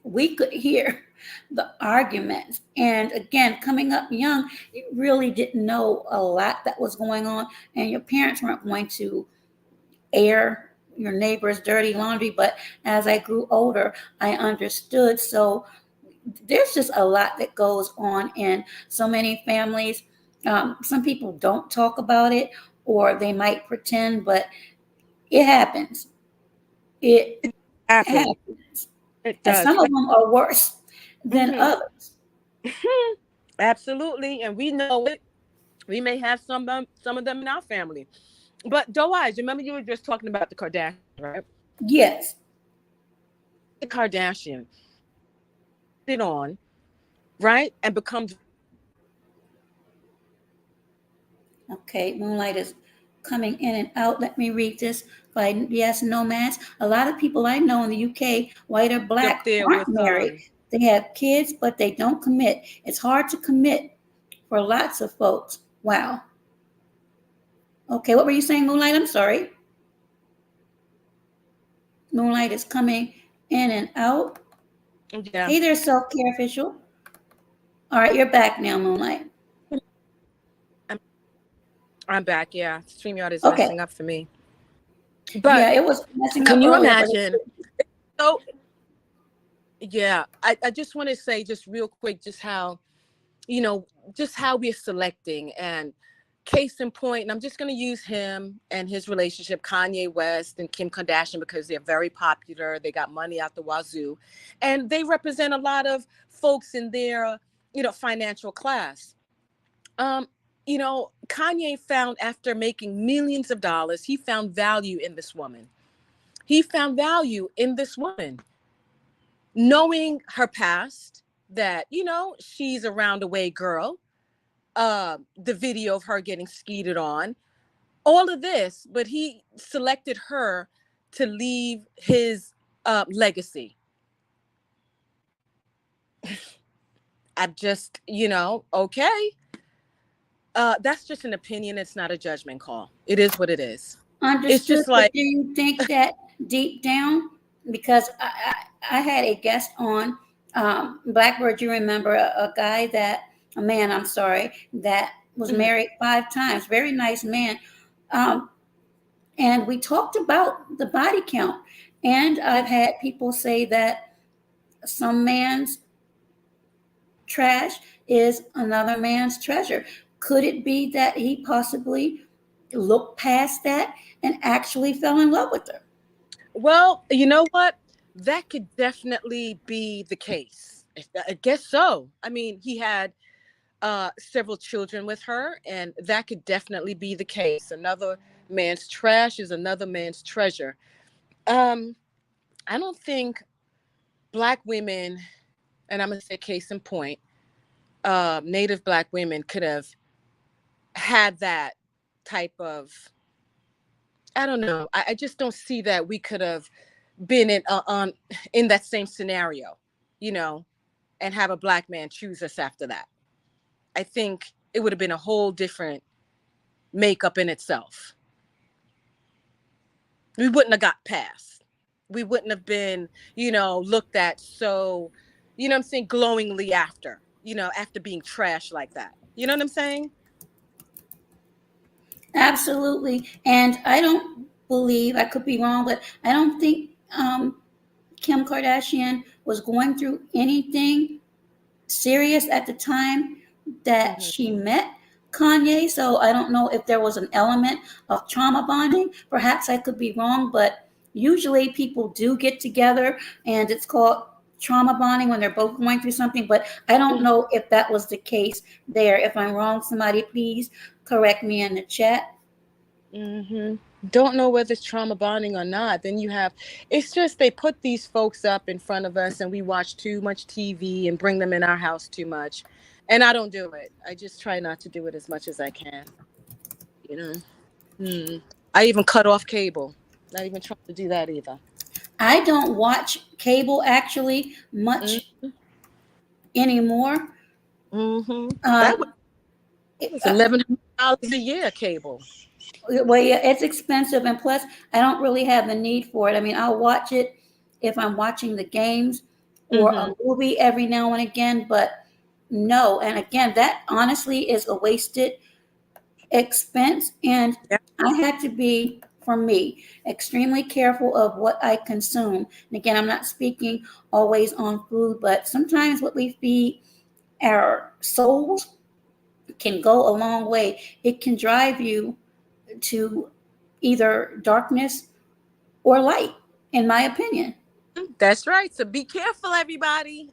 we could hear the arguments. And again, coming up young, you really didn't know a lot that was going on, and your parents weren't going to air your neighbor's dirty laundry. But as I grew older, I understood. So there's just a lot that goes on in so many families. Some people don't talk about it, or they might pretend, but it happens. It Happen. happens. It And does. some of them are worse than Mhm. others. Absolutely, and we know it. We may have some of them in our family. But Doe Eyes, remember you were just talking about the Kardashians, right? Yes. The Kardashian it on, right? And becomes Okay, Moonlight is coming in and out. Let me read this by Yes Nomads. A lot of people I know in the UK, white or up black, there aren't with married. They have kids, but they don't commit. It's hard to commit for lots of folks. Wow. Okay, what were you saying, Moonlight? I'm sorry. Moonlight is coming in and out. yeah. Hey there, Self Care Official. All right, you're back now, Moonlight. I'm, I'm back. Yeah, StreamYard is Okay. messing up for me. Yeah, But it was messing can up you earlier, but imagine? So yeah, I just want to say just real quick just how, you know, just how we're selecting. And case in point, and I'm just going to use him and his relationship, Kanye West and Kim Kardashian, because they're very popular. They got money out the wazoo, and they represent a lot of folks in their, financial class. Um, Kanye found, after making millions of dollars, he found value in this woman. He found value in this woman, knowing her past, that, she's a roundaway girl, the video of her getting skeeted on, all of this, but he selected her to leave his legacy. I just, okay. That's just an opinion. It's not a judgment call. It is what it is. It's understood. just But like, do you think that deep down, because I had a guest on Blackbird, you remember a guy a man, I'm sorry, that was mhm. married 5 times, very nice man. Um, and we talked about the body count. And I've had people say that some man's trash is another man's treasure. Could it be that he possibly looked past that and actually fell in love with her? Well, you know what? That could definitely be the case. I guess so. I mean, he had several children with her, and that could definitely be the case. Another man's trash is another man's treasure. Um, I don't think Black women, and I'm going to say case in point, Native Black women could have had that type of, I don't know. I just don't see that we could have been in that same scenario, you know. and have a black man choose us after that. I think it would have been a whole different makeup in itself. We wouldn't have got past. We wouldn't have been, looked at so, what I'm saying, glowingly after, after being trashed like that. You know what I'm saying? Absolutely. And I don't believe, I could be wrong, but I don't think Kim Kardashian was going through anything serious at the time that Mhm. she met Kanye. So I don't know if there was an element of trauma bonding. Perhaps I could be wrong, but usually people do get together and it's called trauma bonding when they're both going through something. But I don't know if that was the case there. If I'm wrong, somebody please correct me in the chat. Don't know whether it's trauma bonding or not. Then it's just they put these folks up in front of us and we watch too much TV and bring them in our house too much. And I don't do it. I just try not to do it as much as I can. You know? I even cut off cable. Not even trying to do that either. I don't watch cable actually much anymore. That Um, was $1,100 a year cable. Well, yeah, it's expensive, and plus, I don't really have the need for it. I mean, I'll watch it if I'm watching the games or a movie every now and again, but no. And again, that honestly is a wasted expense, and Yeah. I had to be, for me, extremely careful of what I consume. And again, I'm not speaking always on food, but sometimes what we feed our souls can go a long way. It can drive you to either darkness or light, in my opinion. That's right. So be careful, everybody.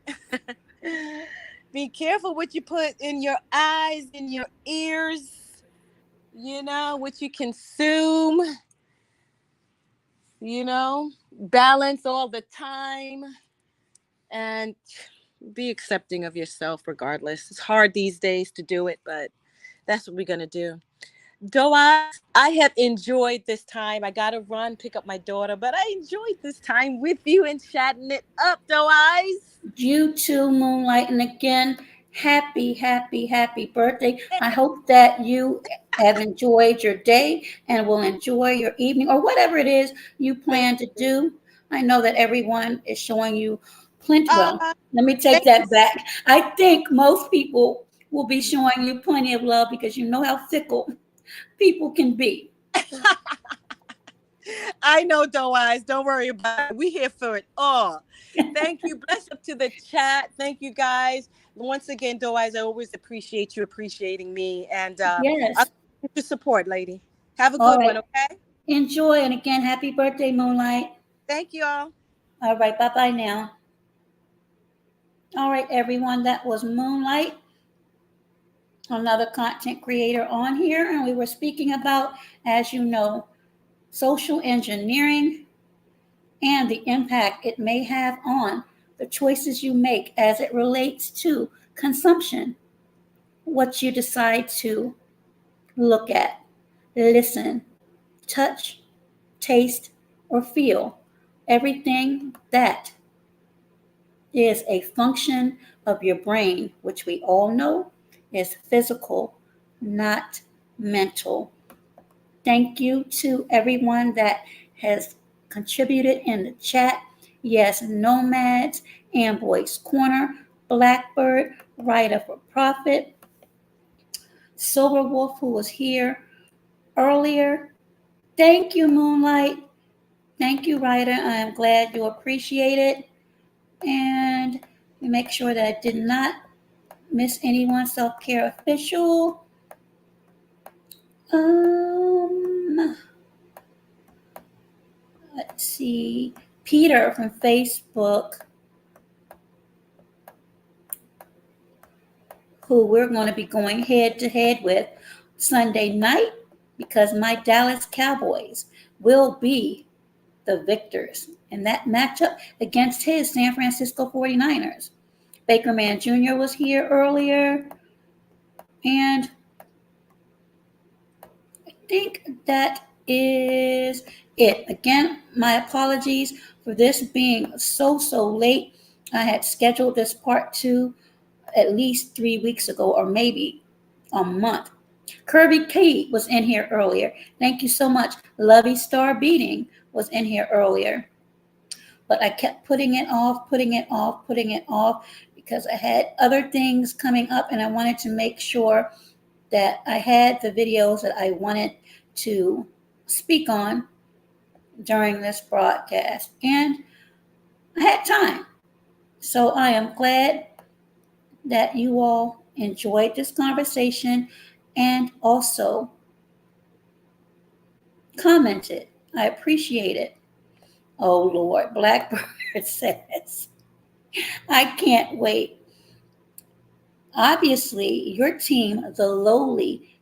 Be careful what you put in your eyes, in your ears, what you consume, balance all the time and be accepting of yourself regardless. It's hard these days to do it, but that's what we're going to do. Doa, I have enjoyed this time. I got to run, pick up my daughter, but I enjoyed this time with you and chatting it up, Doa. You too, Moonlight. And again, happy, happy, happy birthday. I hope that you have enjoyed your day and will enjoy your evening or whatever it is you plan to do. I know that everyone is showing you plenty. Well, let me take that back. I think most people will be showing you plenty of love because you know how fickle people can be. I know, Doa. Don't worry about it. We're here for it all. Thank you. Bless up to the chat. Thank you, guys. Once again, Doa, I always appreciate you appreciating me. And I'll Yes. keep your support, lady. Have a All good right. one, okay? Enjoy. And again, happy birthday, Moonlight. Thank you all. All right. Bye bye now. All right, everyone. That was Moonlight, another content creator on here. And we were speaking about, as you know, social engineering and the impact it may have on the choices you make as it relates to consumption, what you decide to look at, listen, touch, taste, or feel. Everything that is a function of your brain, which we all know is physical, not mental. Thank you to everyone that has contributed in the chat. Yes, Nomads, Amboy's Corner, Blackbird, Writer for Profit, Silver Wolf, who was here earlier. Thank you, Moonlight. Thank you, Writer. I am glad you appreciate it. And we make sure that I did not miss anyone. Self Care Official. Let's see. Peter from Facebook, who we're going to be going head to head with Sunday night because my Dallas Cowboys will be the victors in that matchup against his San Francisco 49ers. Baker Man Jr. was here earlier, and I think that is it. Again, my apologies for this being so late. I had scheduled this part 2 at least 3 weeks ago, or maybe a month. Kirby Key was in here earlier. Thank you so much. Lovey Star Beating was in here earlier. But I kept putting it off because I had other things coming up and I wanted to make sure that I had the videos that I wanted to speak on during this broadcast. And I had time. So I am glad that you all enjoyed this conversation and also commented. I appreciate it. Oh Lord, Blackbird says, I can't wait. Obviously, your team, the lowly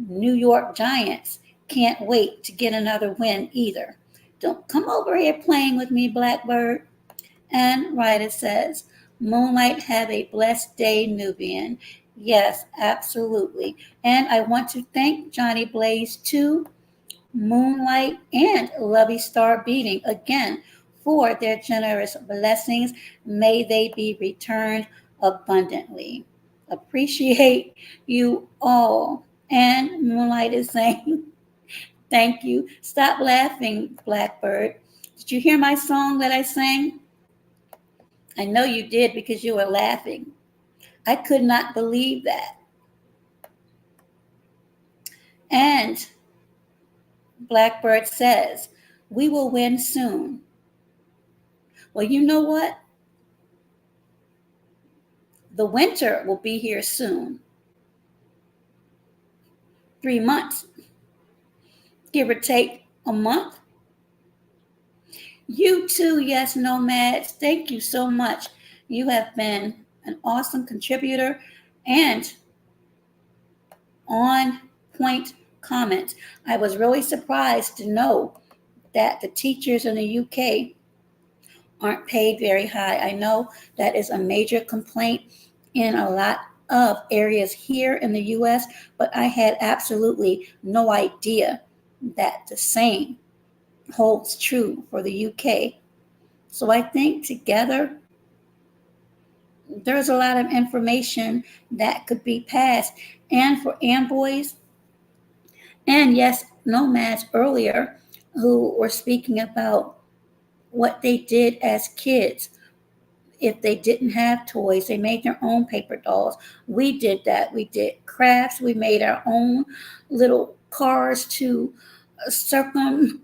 New York Giants, can't wait to get another win either. Don't come over here playing with me, Blackbird. And Ryder says, Moonlight, have a blessed day, Nubian. Yes, absolutely. And I want to thank Johnny Blaze too, Moonlight, and Lovey Star Beating again for their generous blessings. May they be returned abundantly. Appreciate you all. And Moonlight is saying, thank you. Stop laughing, Blackbird. Did you hear my song that I sang? I know you did because you were laughing. I could not believe that. And Blackbird says, we will win soon. Well, you know what? The winter will be here soon. 3 months, give or take a month. You too, yes, Nomads. Thank you so much. You have been an awesome contributor and on point comments. I was really surprised to know that the teachers in the UK aren't paid very high. I know that is a major complaint in a lot of areas here in the US, but I had absolutely no idea that the same holds true for the UK. So I think together there's a lot of information that could be passed. And for Amboys, and yes, Nomads earlier, who were speaking about what they did as kids. If they didn't have toys, they made their own paper dolls. We did that. We did crafts. We made our own little cars to circumvent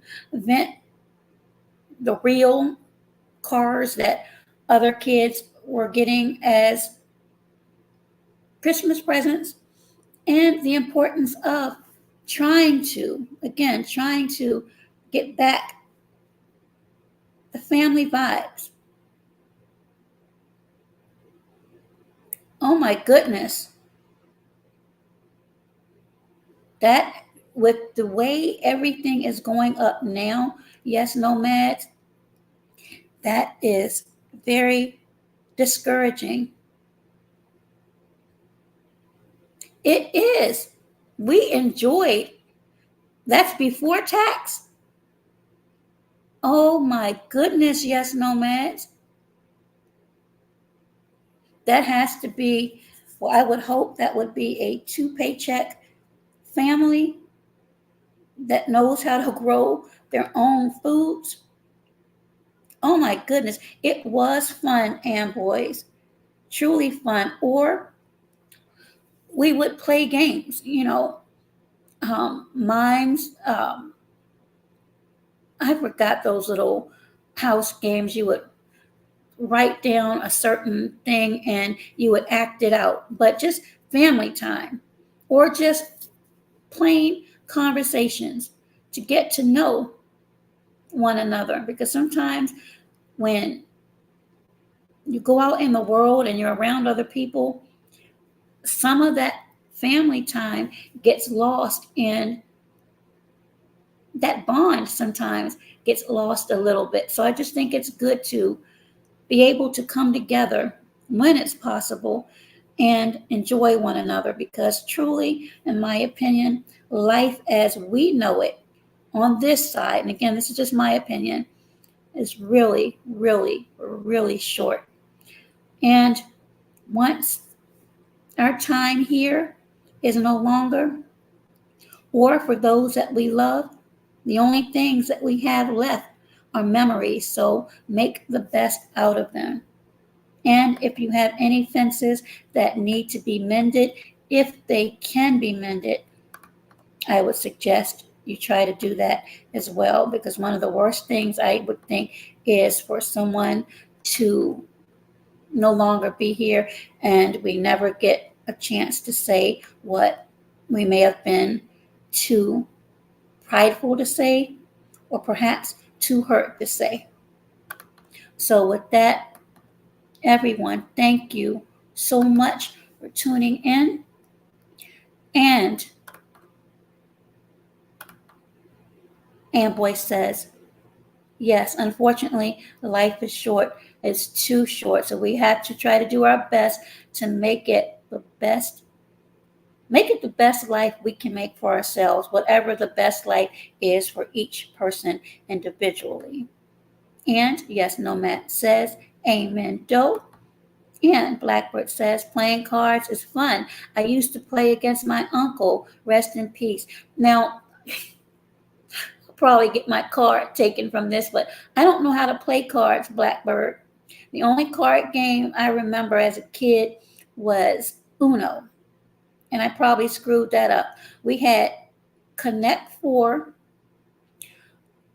the real cars that other kids were getting as Christmas presents. And the importance of trying to get back the family vibes. Oh my goodness. That, with the way everything is going up now, yes, Nomads, that is very discouraging. It is. We enjoyed, that's before tax. Oh my goodness, yes, Nomads. That has to be, well, I would hope that would be a 2 paycheck family that knows how to grow their own foods. Oh my goodness, it was fun, Amboys. Truly fun. Or we would play games, mimes. I forgot those little house games. You would write down a certain thing and you would act it out, but just family time or just plain conversations to get to know one another. Because sometimes when you go out in the world and you're around other people, some of that family time gets lost in that bond, sometimes gets lost a little bit. So I just think it's good to be able to come together when it's possible and enjoy one another, because truly, in my opinion, life as we know it on this side, and again, this is just my opinion, is really, really, really short. And once our time here is no longer, or for those that we love, the only things that we have left are memories. So make the best out of them. And if you have any fences that need to be mended, if they can be mended, I would suggest you try to do that as well, because one of the worst things I would think is for someone to no longer be here and we never get a chance to say what we may have been too prideful to say, or perhaps too hurt to say. So, with that, everyone, thank you so much for tuning in. And Amboy says, yes, unfortunately, life is short. It's too short. So we have to try to do our best to make it the best life we can make for ourselves, whatever the best life is for each person individually. And yes, Nomad says, Amen, Doe. And Blackbird says, playing cards is fun. I used to play against my uncle. Rest in peace. Now, I'll probably get my card taken from this, but I don't know how to play cards, Blackbird. The only card game I remember as a kid was Uno, and I probably screwed that up. We had Connect Four.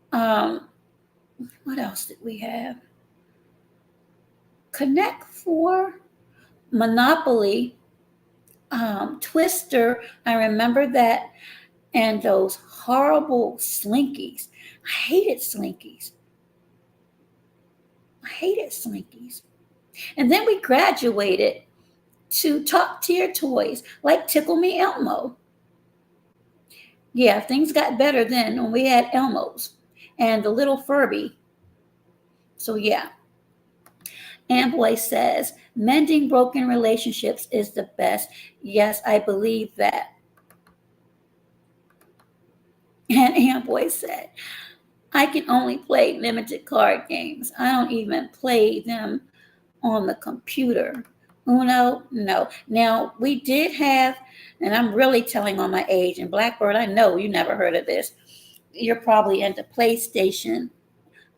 What else did we have? Connect Four, Monopoly, Twister. I remember that, and those horrible Slinkies. I hated Slinkies. And then we graduated to top tier toys like Tickle Me Elmo. Yeah, things got better then when we had Elmos and the little Furby. So yeah. Amboy says, mending broken relationships is the best. Yes, I believe that. And Amboy said, I can only play limited card games. I don't even play them on the computer. Uno, no. Now, we did have, and I'm really telling on my age, and Blackbird, I know you never heard of this. You're probably into PlayStation,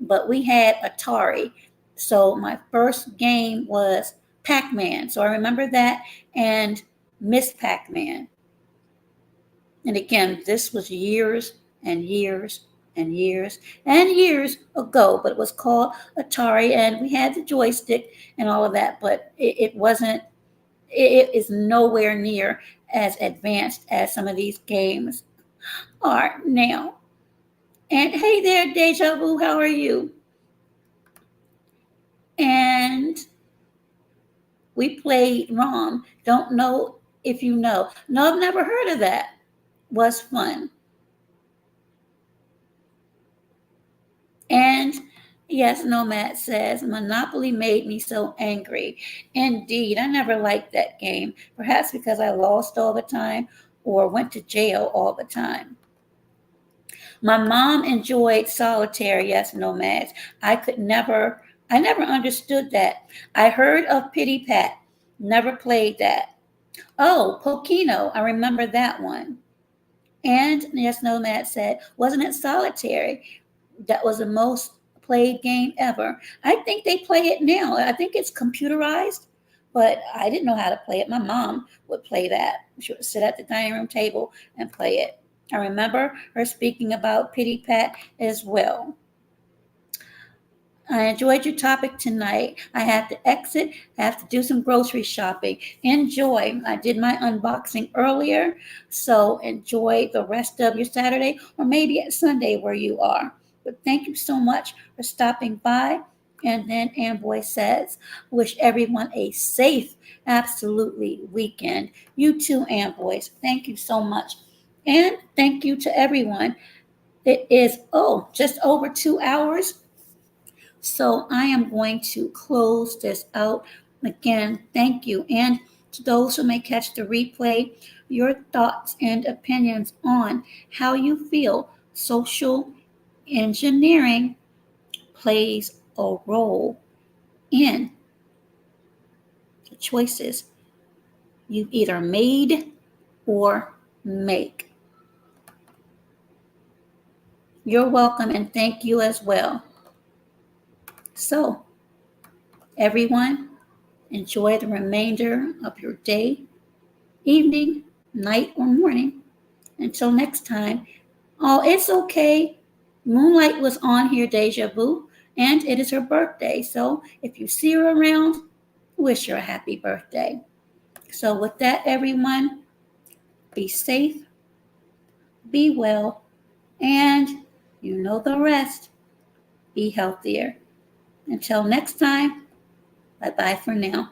but we had Atari. So my first game was Pac-Man. So I remember that, and Miss Pac-Man. And again, this was years and years and years and years ago, but it was called Atari, and we had the joystick and all of that, but it wasn't, it is nowhere near as advanced as some of these games are now. And hey there, Deja Vu, how are you? And we played ROM. Don't know if you know. No, I've never heard of that. Was fun. And yes, Nomad says, Monopoly made me so angry. Indeed, I never liked that game, perhaps because I lost all the time or went to jail all the time. My mom enjoyed solitaire, yes, Nomads. I never understood that. I heard of Pity Pat, never played that. Oh, Pokino, I remember that one. And yes, Nomad said, wasn't it solitary? That was the most played game ever. I think they play it now. I think it's computerized, but I didn't know how to play it. My mom would play that. She would sit at the dining room table and play it. I remember her speaking about Pity Pat as well. I enjoyed your topic tonight. I have to exit. I have to do some grocery shopping. Enjoy. I did my unboxing earlier, so enjoy the rest of your Saturday, or maybe it's Sunday where you are. But thank you so much for stopping by. And then Amboy says, wish everyone a safe, absolutely weekend. You too, Amboys. Thank you so much. And thank you to everyone. It is, just over 2 hours. So I am going to close this out. Again, thank you. And to those who may catch the replay, your thoughts and opinions on how you feel social engineering plays a role in choices you either made or make. You're welcome, and thank you as well. So, everyone, enjoy the remainder of your day, evening, night, or morning. Until next time. Oh, it's okay. Moonlight was on here, Deja Vu, and it is her birthday. So if you see her around, wish her a happy birthday. So with that, everyone, be safe, be well, and you know the rest. Be healthier. Until next time, bye-bye for now.